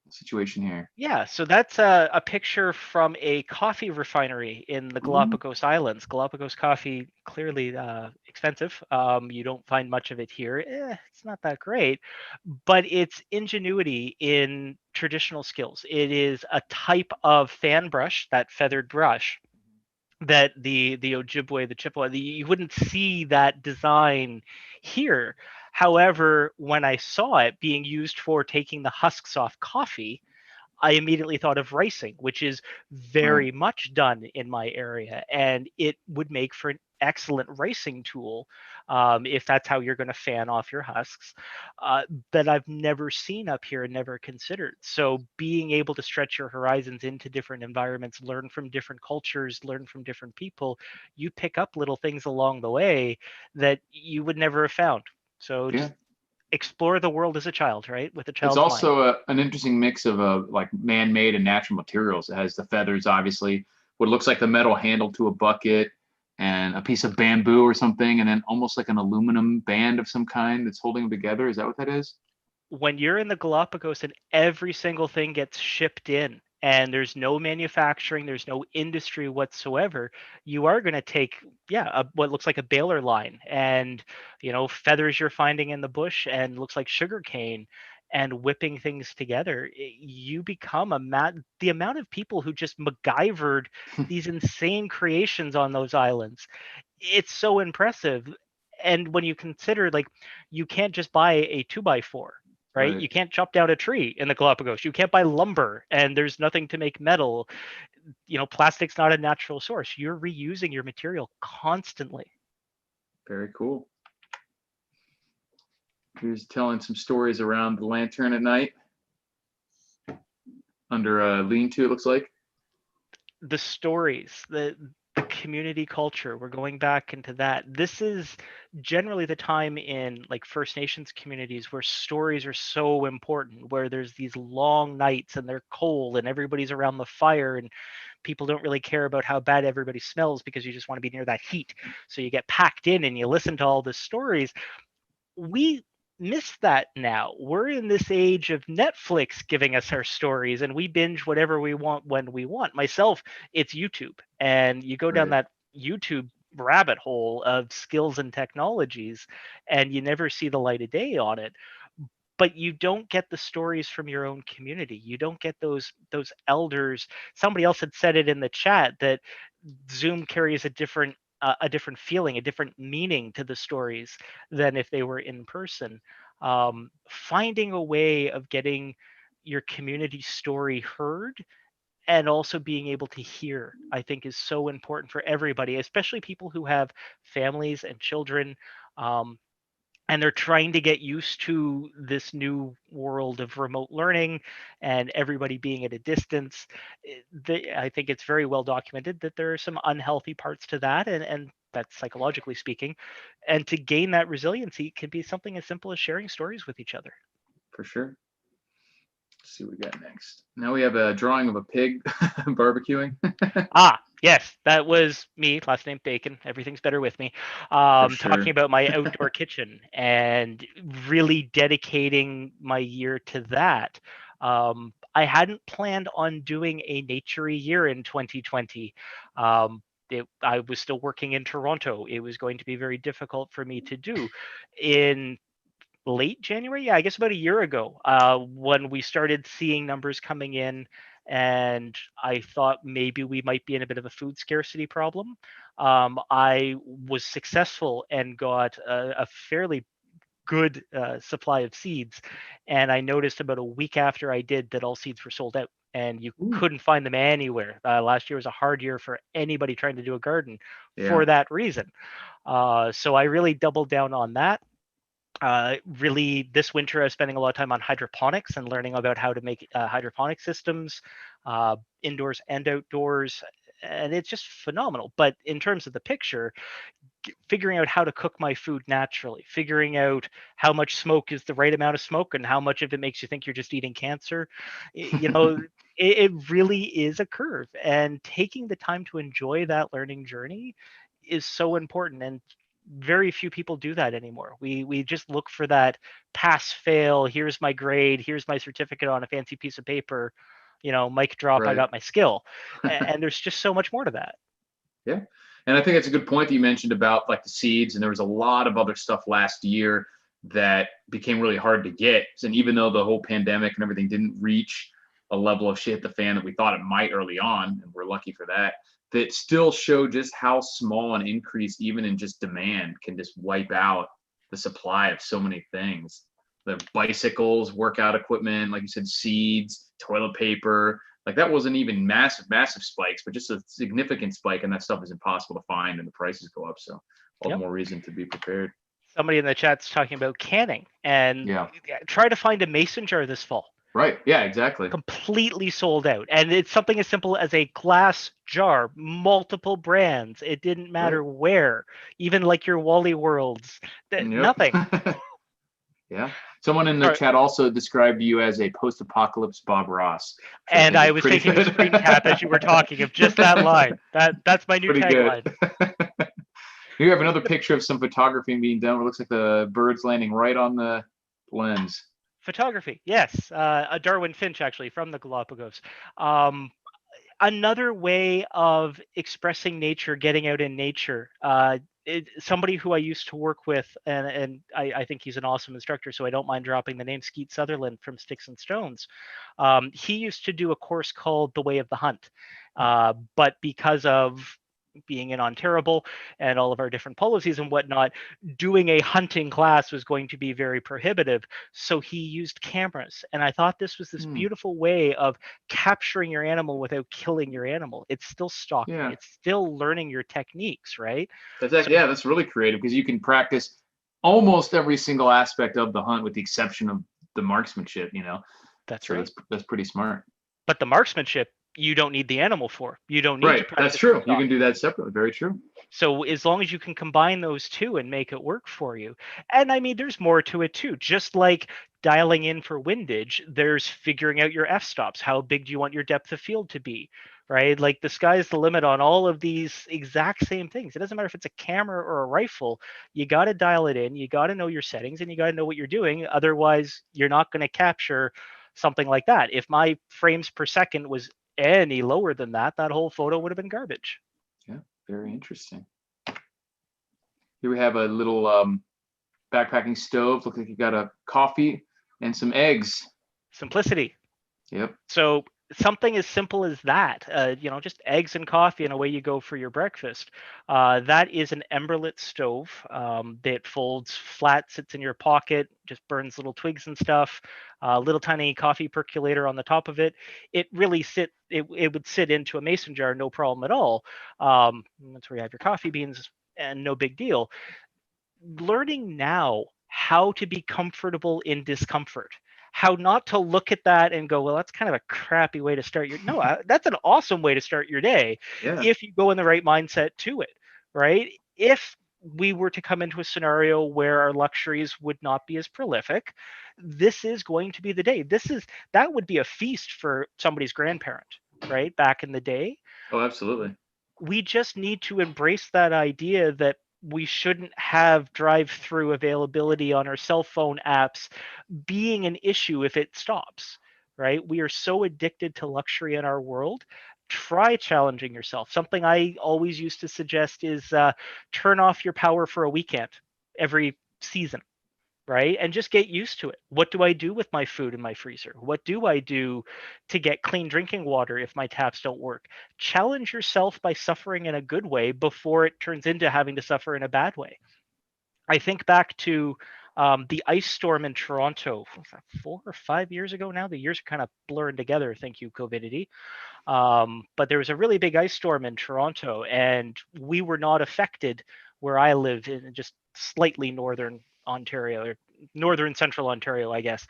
situation here? Yeah, so that's a picture from a coffee refinery in the Galapagos Islands. Galapagos coffee, clearly expensive. You don't find much of it here. It's not that great, but it's ingenuity in traditional skills. It is a type of fan brush, that feathered brush, that the Ojibwe, the Chippewa, you wouldn't see that design here. However, when I saw it being used for taking the husks off coffee, I immediately thought of ricing, which is very much done in my area, and it would make for an excellent ricing tool if that's how you're going to fan off your husks, that I've never seen up here and never considered. So being able to stretch your horizons into different environments, learn from different cultures, learn from different people, you pick up little things along the way that you would never have found. So just explore the world as a child, right? With a child's mind. It's also an interesting mix of like man-made and natural materials. It has the feathers, obviously, what looks like the metal handle to a bucket, and a piece of bamboo or something, and then almost like an aluminum band of some kind that's holding them together. Is that what that is? When you're in the Galapagos and every single thing gets shipped in, and there's no manufacturing, there's no industry whatsoever, you are going to take, what looks like a baler line, and feathers you're finding in the bush, and looks like sugar cane, and whipping things together. You become the amount of people who just MacGyvered these insane creations on those islands. It's so impressive. And when you consider, like, you can't just buy a 2x4. Right? You can't chop down a tree in the Galapagos. You can't buy lumber, and there's nothing to make metal. Plastic's not a natural source. You're reusing your material constantly. Very cool. Here's telling some stories around the lantern at night under a lean-to, it looks like. The stories, the community culture, we're going back into that. This is generally the time in like First Nations communities where stories are so important, where there's these long nights and they're cold and everybody's around the fire, and people don't really care about how bad everybody smells because you just want to be near that heat. So you get packed in and you listen to all the stories. We miss that now. We're in this age of Netflix giving us our stories, and we binge whatever we want when we want. Myself, it's YouTube, and you go down that YouTube rabbit hole of skills and technologies, and you never see the light of day on it. But you don't get the stories from your own community. You don't get those elders. Somebody else had said it in the chat that Zoom carries a different feeling, a different meaning to the stories than if they were in person. Finding a way of getting your community story heard and also being able to hear, I think, is so important for everybody, especially people who have families and children. Um, and they're trying to get used to this new world of remote learning and everybody being at a distance. I think it's very well documented that there are some unhealthy parts to that, and that's psychologically speaking. And to gain that resiliency can be something as simple as sharing stories with each other. For sure. Let's see what we got next. Now we have a drawing of a pig barbecuing. Yes, that was me, last name Bacon. Everything's better with me. Talking about my outdoor kitchen and really dedicating my year to that. I hadn't planned on doing a naturey year in 2020. I was still working in Toronto. It was going to be very difficult for me to do. In late January, yeah, I guess about a year ago, when we started seeing numbers coming in, and I thought maybe we might be in a bit of a food scarcity problem. I was successful and got a fairly good supply of seeds, and I noticed about a week after I did that all seeds were sold out, and you couldn't find them anywhere. Last year was a hard year for anybody trying to do a garden for that reason. So I really doubled down on that. Really, this winter I was spending a lot of time on hydroponics and learning about how to make hydroponic systems, indoors and outdoors, and it's just phenomenal. But in terms of the picture, figuring out how to cook my food naturally, figuring out how much smoke is the right amount of smoke and how much of it makes you think you're just eating cancer, it really is a curve. And taking the time to enjoy that learning journey is so important. And very few people do that anymore. We just look for that pass fail. Here's my grade. Here's my certificate on a fancy piece of paper. Mic drop. I got my skill. And there's just so much more to that. Yeah. And I think it's a good point that you mentioned about like the seeds, and there was a lot of other stuff last year that became really hard to get. And even though the whole pandemic and everything didn't reach a level of shit the fan that we thought it might early on, and we're lucky for that, that still showed just how small an increase even in just demand can just wipe out the supply of so many things. The bicycles, workout equipment, like you said, seeds, toilet paper, like that wasn't even massive spikes, but just a significant spike, and that stuff is impossible to find and the prices go up. So all the more reason to be prepared. Somebody in the chat's talking about canning, and try to find a mason jar this fall. Right. Yeah, exactly. Completely sold out. And it's something as simple as a glass jar, multiple brands. It didn't matter where, even like your Wally Worlds, nothing. Yeah. Someone in the chat also described you as a post-apocalypse Bob Ross. And I was taking a screen cap as you were talking of just that line. That's my new tagline. You have another picture of some photography being done where it looks like the bird's landing right on the lens. Photography, yes. A Darwin Finch, actually, from the Galapagos. Another way of expressing nature, getting out in nature. Somebody who I used to work with, and I think he's an awesome instructor, so I don't mind dropping the name, Skeet Sutherland from Sticks and Stones. He used to do a course called The Way of the Hunt. But because of being in Ontario and all of our different policies and whatnot, doing a hunting class was going to be very prohibitive. So he used cameras. And I thought this was this beautiful way of capturing your animal without killing your animal. It's still stalking. It's still learning your techniques, right? That's really creative, because you can practice almost every single aspect of the hunt with the exception of the marksmanship, That's right. That's pretty smart. But the marksmanship, you don't need the animal for. You don't need to practice. That's true. You can do that separately. Very true. So as long as you can combine those two and make it work for you. And I mean, there's more to it too. Just like dialing in for windage, there's figuring out your f-stops. How big do you want your depth of field to be, right? Like the sky's the limit on all of these exact same things. It doesn't matter if it's a camera or a rifle. You got to dial it in. You got to know your settings and you got to know what you're doing. Otherwise, you're not going to capture something like that. If my frames per second was any lower than that, that whole photo would have been garbage. Yeah, very interesting. Here we have a little backpacking stove. Looks like you got a coffee and some eggs. Simplicity. Yep. So something as simple as that, just eggs and coffee, and away you go for your breakfast. That is an emberlit stove that folds flat, sits in your pocket, just burns little twigs and stuff. Little tiny coffee percolator on the top of it. It really it would sit into a mason jar, no problem at all. That's where you have your coffee beans, and no big deal. Learning now how to be comfortable in discomfort, how not to look at that and go, well, that's kind of a crappy way to start your, no, that's an awesome way to start your day. Yeah. If you go in the right mindset to it, right? If we were to come into a scenario where our luxuries would not be as prolific, this is going to be the day. That would be a feast for somebody's grandparent, right? Back in the day. Oh, absolutely. We just need to embrace that idea that we shouldn't have drive-through availability on our cell phone apps being an issue if it stops, right? We are so addicted to luxury in our world. Try challenging yourself. Something I always used to suggest is turn off your power for a weekend every season, right? And just get used to it. What do I do with my food in my freezer? What do I do to get clean drinking water if my taps don't work? Challenge yourself by suffering in a good way before it turns into having to suffer in a bad way. I think back to the ice storm in Toronto 4 or 5 years ago now. The years are kind of blurring together. Thank you, COVIDity. But there was a really big ice storm in Toronto, and we were not affected where I live in just slightly northern Ontario, or northern central Ontario, I guess.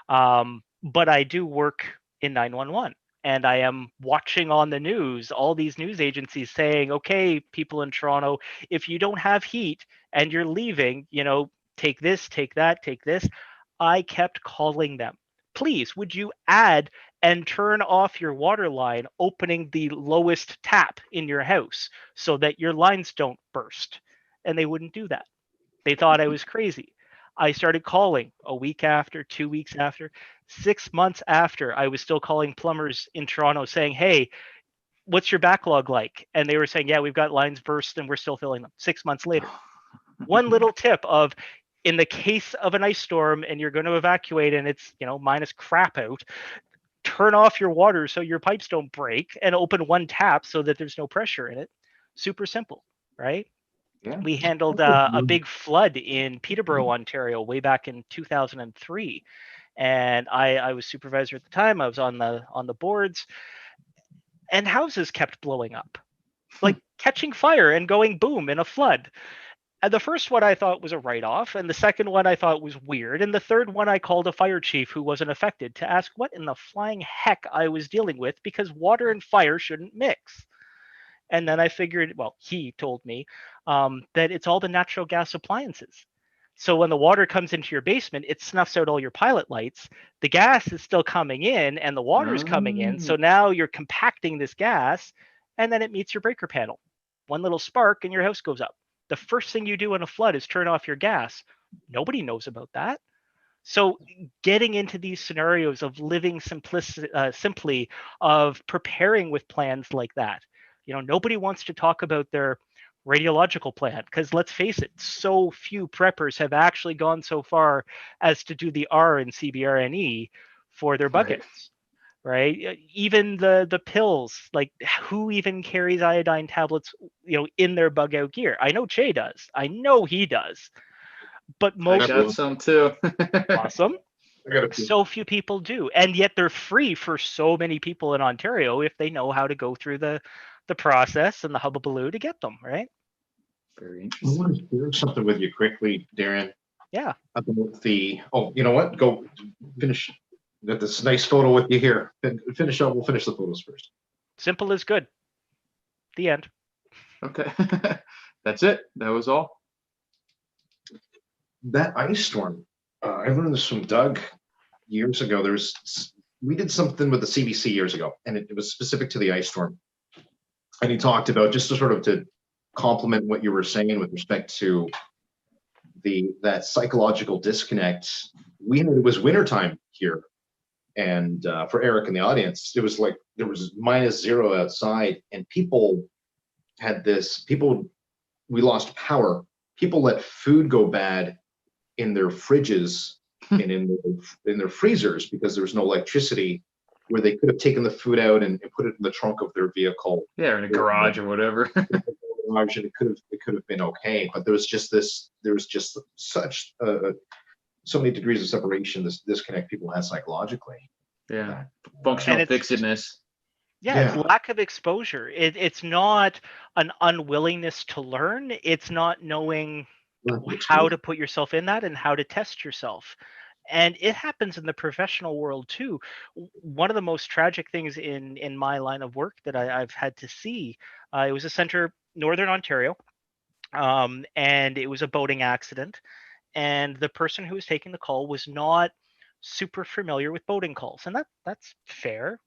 But I do work in 911. And I am watching on the news all these news agencies saying, okay, people in Toronto, if you don't have heat and you're leaving, take this, take that, take this. I kept calling them. Please, would you add and turn off your water line, opening the lowest tap in your house so that your lines don't burst? And they wouldn't do that. They thought I was crazy. I started calling a week after, 2 weeks after, 6 months after. I was still calling plumbers in Toronto saying, hey, what's your backlog like? And they were saying, yeah, we've got lines burst and we're still filling them 6 months later. One little tip of, in the case of an ice storm and you're going to evacuate and it's, minus crap out, turn off your water so your pipes don't break and open one tap so that there's no pressure in it. Super simple, right? Yeah. We handled a big flood in Peterborough, Ontario, way back in 2003, and I was supervisor at the time. I was on the boards, and houses kept blowing up, like catching fire and going boom in a flood. And the first one I thought was a write-off, and the second one I thought was weird, and the third one I called a fire chief who wasn't affected to ask what in the flying heck I was dealing with, because water and fire shouldn't mix. And then I figured, well, he told me that it's all the natural gas appliances. So when the water comes into your basement, it snuffs out all your pilot lights. The gas is still coming in and the water's coming in. So now you're compacting this gas and then it meets your breaker panel. One little spark and your house goes up. The first thing you do in a flood is turn off your gas. Nobody knows about that. So getting into these scenarios of living simply, of preparing with plans like that. Nobody wants to talk about their radiological plan because, let's face it, so few preppers have actually gone so far as to do the R in CBRNE for their buckets, right? Even the pills, like who even carries iodine tablets, in their bug out gear? I know Che does. I know he does. But most, I got some too. Awesome. So few people do, and yet they're free for so many people in Ontario if they know how to go through the process and the hubbubaloo to get them, right? Very I interesting. want to share something with you quickly, Darian. Yeah. About you know what? Go finish. Got this nice photo with you here. Finish up. We'll finish the photos first. Simple is good. The end. Okay. That's it. That was all. That ice storm. I learned this from Doug years ago. We did something with the CBC years ago, and it was specific to the ice storm. And he talked about, just to sort of to complement what you were saying with respect to that psychological disconnect. It was wintertime here, and for Eric in the audience, it was like there was -0 outside, and we lost power. People let food go bad in their fridges and in their freezers because there was no electricity, where they could have taken the food out and put it in the trunk of their vehicle. Yeah, or in a garage or whatever. It could have been okay, but there was just such so many degrees of separation, this disconnect people had psychologically. Yeah, functional fixedness. Yeah, it's lack of exposure. It's not an unwillingness to learn. It's not knowing how to put yourself in that and how to test yourself. And it happens in the professional world too. One of the most tragic things in my line of work that I've had to see, it was a center, Northern Ontario, and it was a boating accident. And the person who was taking the call was not super familiar with boating calls, and that's fair.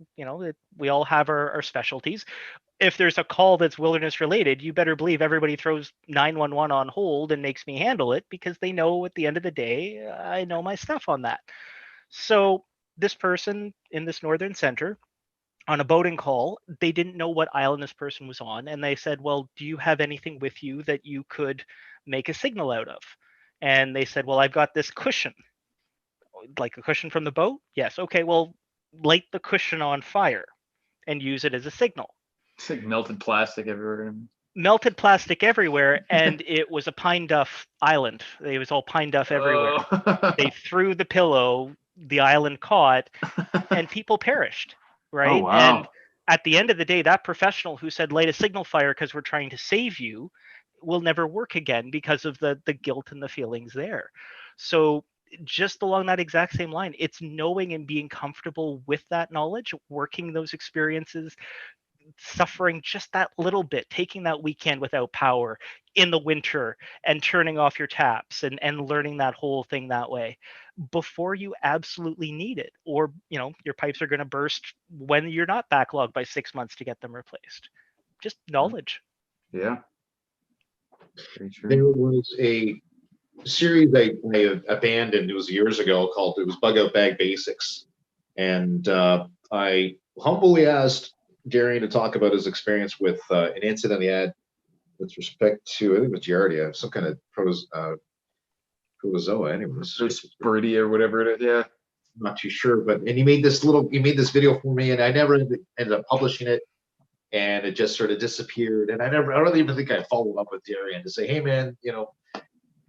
We all have our specialties. If there's a call that's wilderness related, you better believe everybody throws 911 on hold and makes me handle it, because they know at the end of the day, I know my stuff on that. So this person in this northern center, on a boating call, they didn't know what island this person was on, and they said, well, do you have anything with you that you could make a signal out of? And they said, well, I've got this cushion. Like a cushion from the boat? Yes. Okay, well, light the cushion on fire and use it as a signal. It's like melted plastic everywhere. Melted plastic everywhere, and it was a pine duff island. It was all pine duff everywhere. Oh. They threw the pillow, the island caught, and people perished, right? Oh, wow. And at the end of the day, that professional who said light a signal fire because we're trying to save you will never work again because of the guilt and the feelings there. So just along that exact same line, it's knowing and being comfortable with that knowledge, working those experiences, suffering just that little bit, taking that weekend without power in the winter and turning off your taps and learning that whole thing that way before you absolutely need it. Or, your pipes are going to burst when you're not backlogged by 6 months to get them replaced. Just knowledge. Yeah. There was a series I abandoned, it was years ago, called Bug Out Bag Basics. And I humbly asked Darian to talk about his experience with an incident he had with respect to, I think it was Giardia, some kind of protozoa, anyways. Birdie or whatever it is, yeah. I'm not too sure, but he made this video for me, and I never ended up publishing it, and it just sort of disappeared. And I don't even think I followed up with Darian to say, hey man,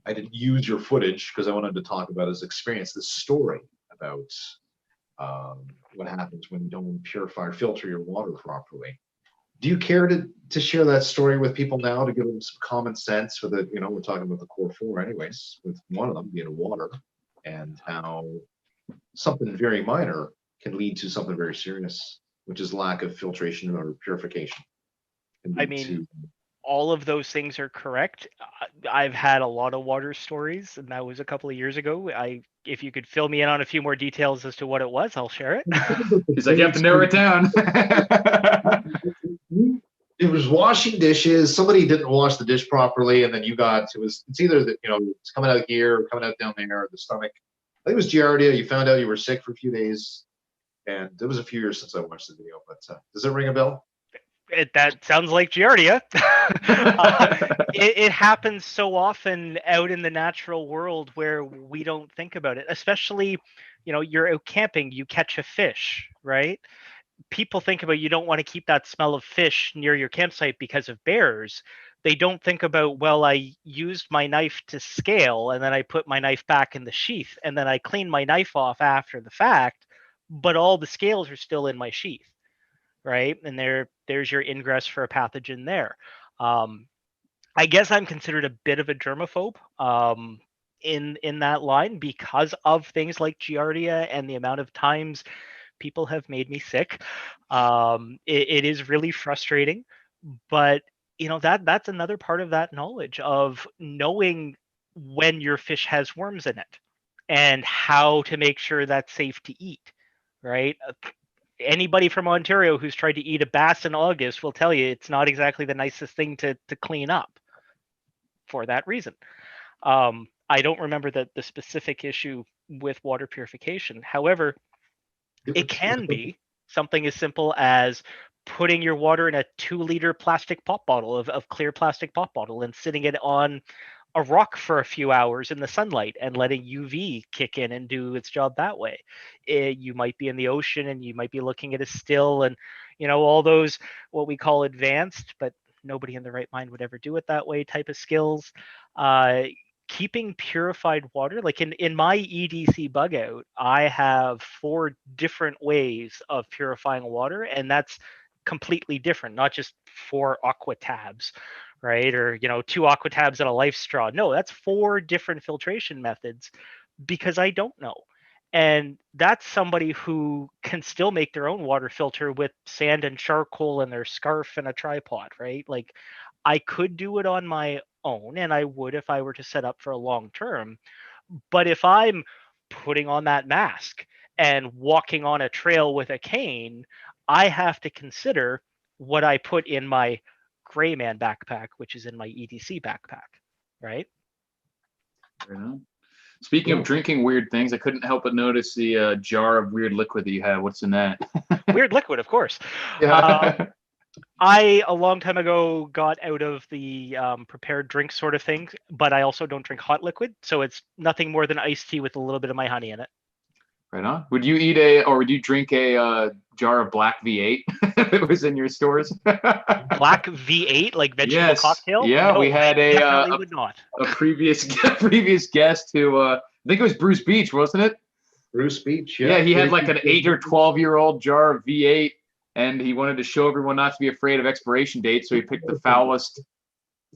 I didn't use your footage because I wanted to talk about his experience, this story about what happens when you don't purify or filter your water properly. Do you care to share that story with people now, to give them some common sense for the, we're talking about the core four anyways, with one of them being water, and how something very minor can lead to something very serious, which is lack of filtration or purification. I mean, all of those things are correct. I've had a lot of water stories, and that was a couple of years ago. If you could fill me in on a few more details as to what it was, I'll share it. He's like, you have to narrow it down. It was washing dishes. Somebody didn't wash the dish properly, and then it's either that, it's coming out here or coming out down there, or the stomach. I think it was Giardia. You found out you were sick for a few days, and it was a few years since I watched the video, but does it ring a bell? That sounds like Giardia. It happens so often out in the natural world where we don't think about it, especially, you're out camping, you catch a fish, right? People think about, you don't want to keep that smell of fish near your campsite because of bears. They don't think about, well, I used my knife to scale, and then I put my knife back in the sheath, and then I cleaned my knife off after the fact, but all the scales are still in my sheath. Right, and there's your ingress for a pathogen there. I guess I'm considered a bit of a germaphobe in that line because of things like Giardia and the amount of times people have made me sick. It is really frustrating, but that's another part of that knowledge of knowing when your fish has worms in it and how to make sure that's safe to eat. Right. anybody from Ontario who's tried to eat a bass in August will tell you it's not exactly the nicest thing to clean up for that reason. I don't remember the specific issue with water purification. However, it can be something as simple as putting your water in a 2-liter plastic pop bottle of clear plastic pop bottle and sitting it on a rock for a few hours in the sunlight and letting UV kick in and do its job that way. You might be in the ocean and you might be looking at a still and, all those what we call advanced, but nobody in the right mind would ever do it that way type of skills. Keeping purified water, like in my EDC bug out, I have 4 different ways of purifying water, and that's completely different, not just 4 aqua tabs, right? Or 2 aqua tabs and a life straw. No, that's 4 different filtration methods because I don't know. And that's somebody who can still make their own water filter with sand and charcoal and their scarf and a tripod, right? Like I could do it on my own, and I would if I were to set up for a long term. But if I'm putting on that mask and walking on a trail with a cane, I have to consider what I put in my gray man backpack, which is in my EDC backpack, right? Speaking of drinking weird things, I couldn't help but notice the jar of weird liquid that you have. What's in that? Weird liquid, of course. Yeah. I, a long time ago, got out of the prepared drink sort of thing, but I also don't drink hot liquid, so it's nothing more than iced tea with a little bit of my honey in it. Right on. Would you eat or would you drink a jar of Black V8 that was in your stores? Black V8, like vegetable cocktail? Yeah, no, we had would not. a previous guest who I think it was Bruce Beach, wasn't it? Bruce Beach, yeah. Yeah, he had like an 8 or 12-year-old jar of V8, and he wanted to show everyone not to be afraid of expiration dates, so he picked the foulest.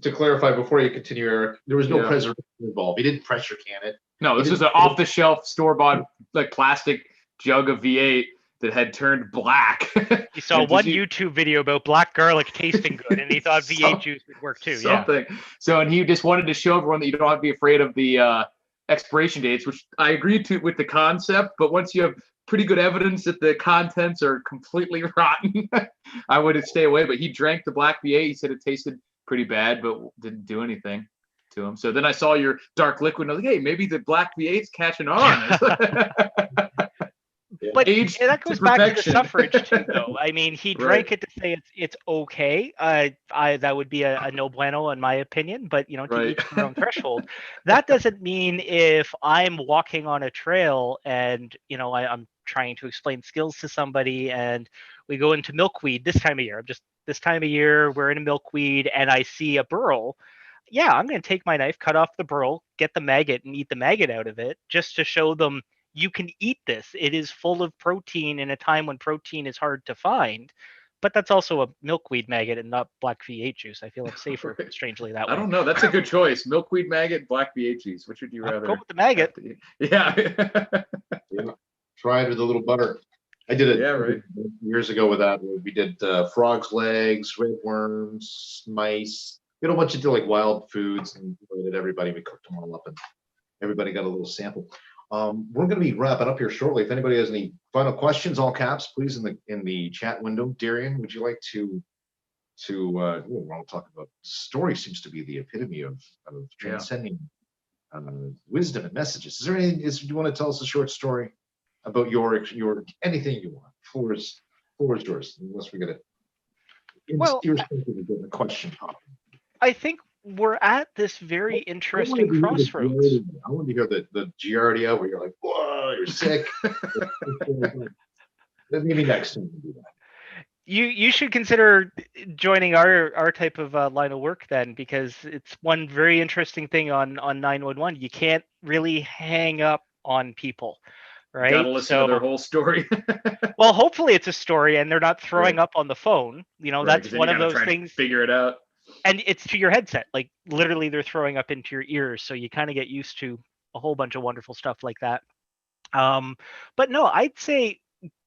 To clarify, before you continue, Eric, there was no preservation involved. He didn't pressure can it. No, this was an off-the-shelf, store-bought, like plastic jug of V8 that had turned black. He saw one YouTube video about black garlic tasting good, and he thought V8 juice would work too. Something. Yeah. So, and he just wanted to show everyone that you don't have to be afraid of the expiration dates, which I agreed to with the concept. But once you have pretty good evidence that the contents are completely rotten, I would stay away. But he drank the black V8. He said it tasted pretty bad, but didn't do anything to him. So then I saw your dark liquid and I was like, hey, maybe the black V8's catching on. But that goes back to the suffrage too, though. I mean, he drank it to say it's okay. That would be a no bueno in my opinion, but to each their own threshold. That doesn't mean if I'm walking on a trail and I'm trying to explain skills to somebody and we go into milkweed this time of year. This time of year, we're in a milkweed and I see a burl. Yeah, I'm going to take my knife, cut off the burl, get the maggot and eat the maggot out of it just to show them you can eat this. It is full of protein in a time when protein is hard to find. But that's also a milkweed maggot and not black V8 juice. I feel it's safer, strangely, that way. I don't know. That's a good choice. Milkweed maggot, black V8 juice. Which would you rather? Go with the maggot. Yeah. Try it with a little butter. I did it years ago with that. We did frog's legs, red worms, mice. We had a bunch of like wild foods and everybody. We cooked them all up and everybody got a little sample. We're going to be wrapping up here shortly. If anybody has any final questions, all caps, please in the chat window. Darian, would you like to we'll talk about story? Seems to be the epitome of transcending wisdom and messages. Is there anything? Do you want to tell us a short story about your anything you want? Floor is yours. Unless we get it. Irrespective of the question. I think we're at this very interesting crossroads. I want to hear the Giardia where you're like, whoa, you're sick. Maybe next time we do that. You should consider joining our type of line of work then, because it's one very interesting thing on 911. You can't really hang up on people, right? Gotta listen to their whole story. Well, hopefully it's a story and they're not throwing up on the phone. That's one of those things. Figure it out. And it's to your headset, like literally they're throwing up into your ears. So you kind of get used to a whole bunch of wonderful stuff like that. But no, I'd say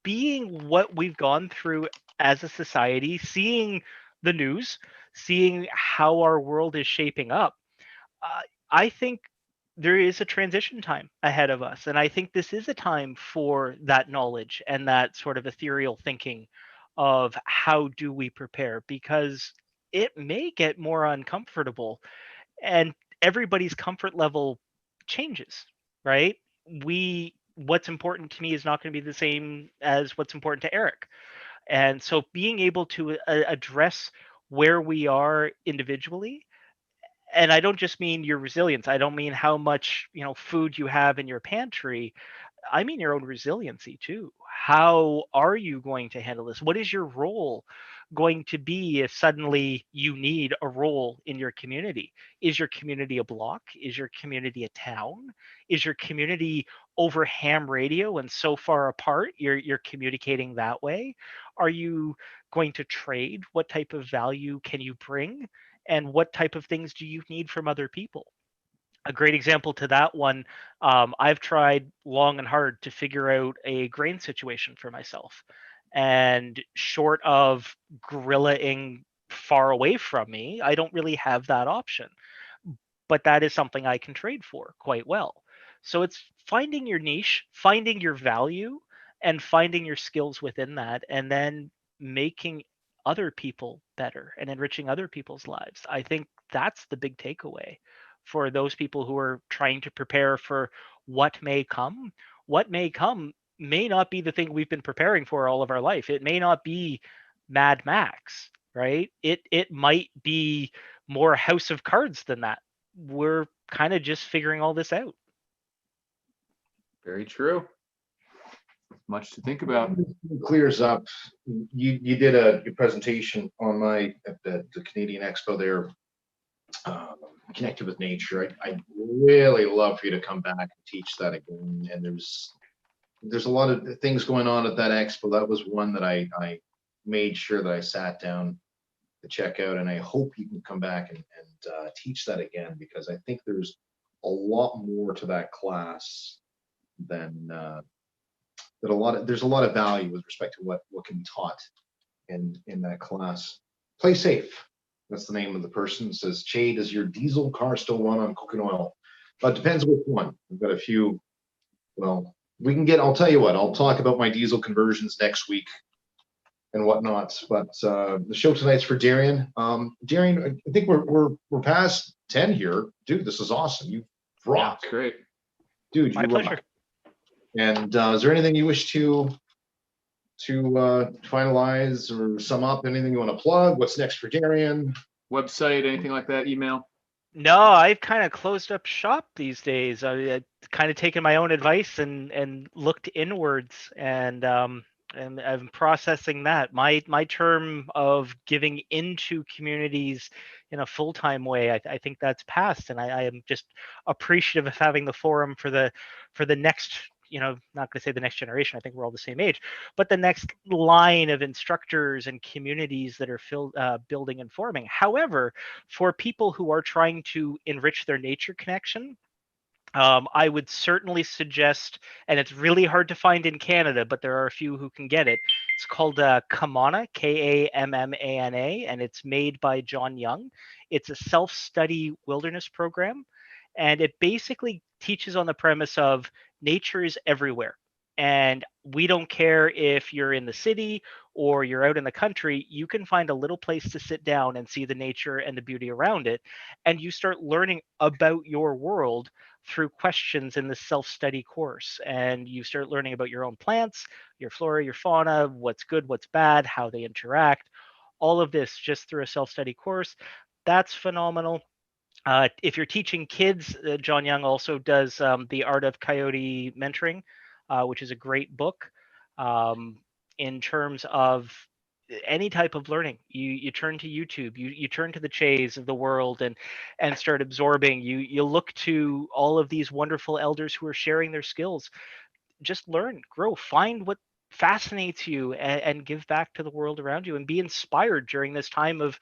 being what we've gone through as a society, seeing the news, seeing how our world is shaping up, I think there is a transition time ahead of us. And I think this is a time for that knowledge and that sort of ethereal thinking of how do we prepare, because it may get more uncomfortable and everybody's comfort level changes, right? What's important to me is not going to be the same as what's important to Eric. And so being able to address where we are individually, and I don't just mean your resilience. I don't mean how much, food you have in your pantry. I mean your own resiliency too. How are you going to handle this? What is your role going to be if suddenly you need a role in your community? Is your community a block? Is your community a town? Is your community over ham radio and so far apart you're communicating that way? Are you going to trade? What type of value can you bring? And what type of things do you need from other people? A great example to that one, I've tried long and hard to figure out a grain situation for myself. And short of gorillaing far away from me, I don't really have that option. But that is something I can trade for quite well. So it's finding your niche, finding your value, and finding your skills within that, and then making other people better and enriching other people's lives. I think that's the big takeaway for those people who are trying to prepare for what may come. What may come may not be the thing we've been preparing for all of our life. It may not be Mad Max, right? It might be more House of Cards than that. We're kind of just figuring all this out. Very true. Much to think about. It clears up. You did a presentation on at the Canadian Expo there, connected with nature. I'd really love for you to come back and teach that again. And there's a lot of things going on at that expo. That was one that I made sure that I sat down to check out, and I hope you can come back and teach that again, because I think there's a lot more to that class than there's a lot of value with respect to what can be taught in that class. Play safe. That's the name of the person. It says, Che, does your diesel car still run on coconut oil? But it depends which one. We've got a few. Well, I'll tell you what, I'll talk about my diesel conversions next week and whatnot. But the show tonight's for Darian. Darian, I think we're past 10 here. Dude, this is awesome. You rock. Yeah, great. Dude, my pleasure. Rock. And is there anything you wish to finalize or sum up? Anything you want to plug? What's next for Darian? Website, anything like that? Email? No, I've kind of closed up shop these days. I've kind of taken my own advice and looked inwards, and I'm processing that. My term of giving into communities in a full-time way, I think that's past, and I am just appreciative of having the forum for the next, not going to say the next generation, I think we're all the same age, but the next line of instructors and communities that are building and forming. However, for people who are trying to enrich their nature connection, I would certainly suggest, and it's really hard to find in Canada, but there are a few who can get it. It's called Kammana, Kammana, and it's made by John Young. It's a self-study wilderness program, and it basically teaches on the premise of nature is everywhere. And we don't care if you're in the city or you're out in the country, you can find a little place to sit down and see the nature and the beauty around it. And you start learning about your world through questions in the self-study course. And you start learning about your own plants, your flora, your fauna, what's good, what's bad, how they interact, all of this just through a self-study course. That's phenomenal. If you're teaching kids, John Young also does The Art of Coyote Mentoring, which is a great book in terms of any type of learning. You turn to YouTube, you turn to the Chays of the world and start absorbing. You look to all of these wonderful elders who are sharing their skills. Just learn, grow, find what fascinates you, and give back to the world around you, and be inspired during this time of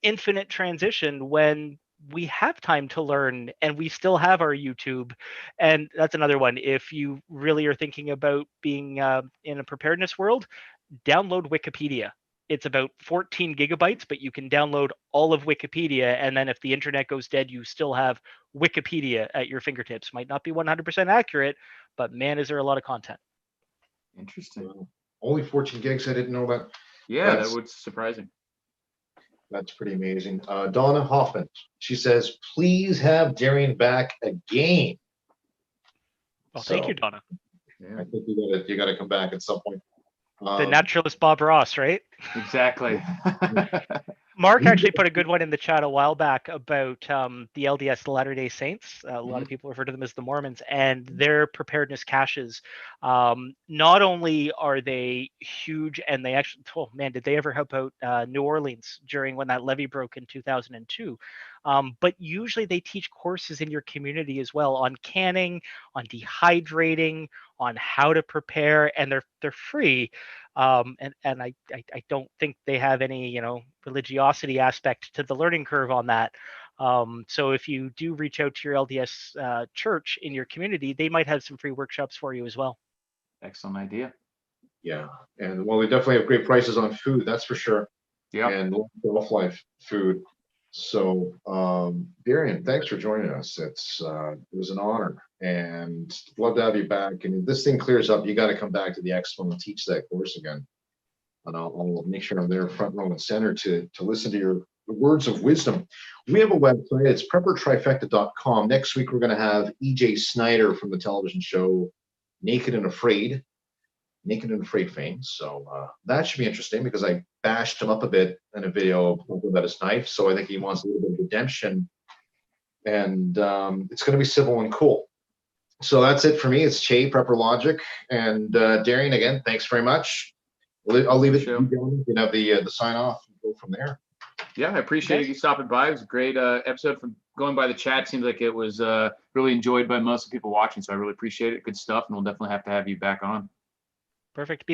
infinite transition when we have time to learn and we still have our YouTube. And that's another one. If you really are thinking about being in a preparedness world, download Wikipedia. it's about 14 gigabytes, but you can download all of Wikipedia. And then if the internet goes dead, you still have Wikipedia at your fingertips. Might not be 100% accurate, but man, is there a lot of content. Interesting. Only 14 gigs. I didn't know that. Yeah, that was surprising. That's pretty amazing. Donna Hoffman, she says, please have Darian back again. Well, thank you, Donna. Yeah. I think you gotta come back at some point. The naturalist Bob Ross, right? Exactly. Mark actually put a good one in the chat a while back about the LDS, the Latter-day Saints. A lot of people refer to them as the Mormons, and their preparedness caches. Not only are they huge, and they actually, oh man, did they ever help out New Orleans during when that levee broke in 2002? But usually they teach courses in your community as well on canning, on dehydrating, on how to prepare, and they're free. And I don't think they have any, religiosity aspect to the learning curve on that. So if you do reach out to your LDS church in your community, they might have some free workshops for you as well. Excellent idea. Yeah, and well, they definitely have great prices on food, that's for sure. Yeah, and shelf life food. So, Darian, thanks for joining us. It was an honor, and love to have you back. And if this thing clears up, you got to come back to the expo and teach that course again. And I'll make sure I'm there front row and center to listen to your words of wisdom. We have a website. It's preppertrifecta.com. Next week, we're going to have EJ Snyder from the television show Naked and Afraid fame. So that should be interesting because I bashed him up a bit in a video about his knife. So I think he wants a little bit of redemption, and it's going to be civil and cool. So that's it for me. It's Che, Prepper Logic, and Darian, again, thanks very much. I'll leave it to you. You can have the sign off and go from there. Yeah, I appreciate you stopping by. It was a great episode. From going by the chat, seems like it was really enjoyed by most of the people watching. So I really appreciate it. Good stuff, and we'll definitely have to have you back on. Perfect.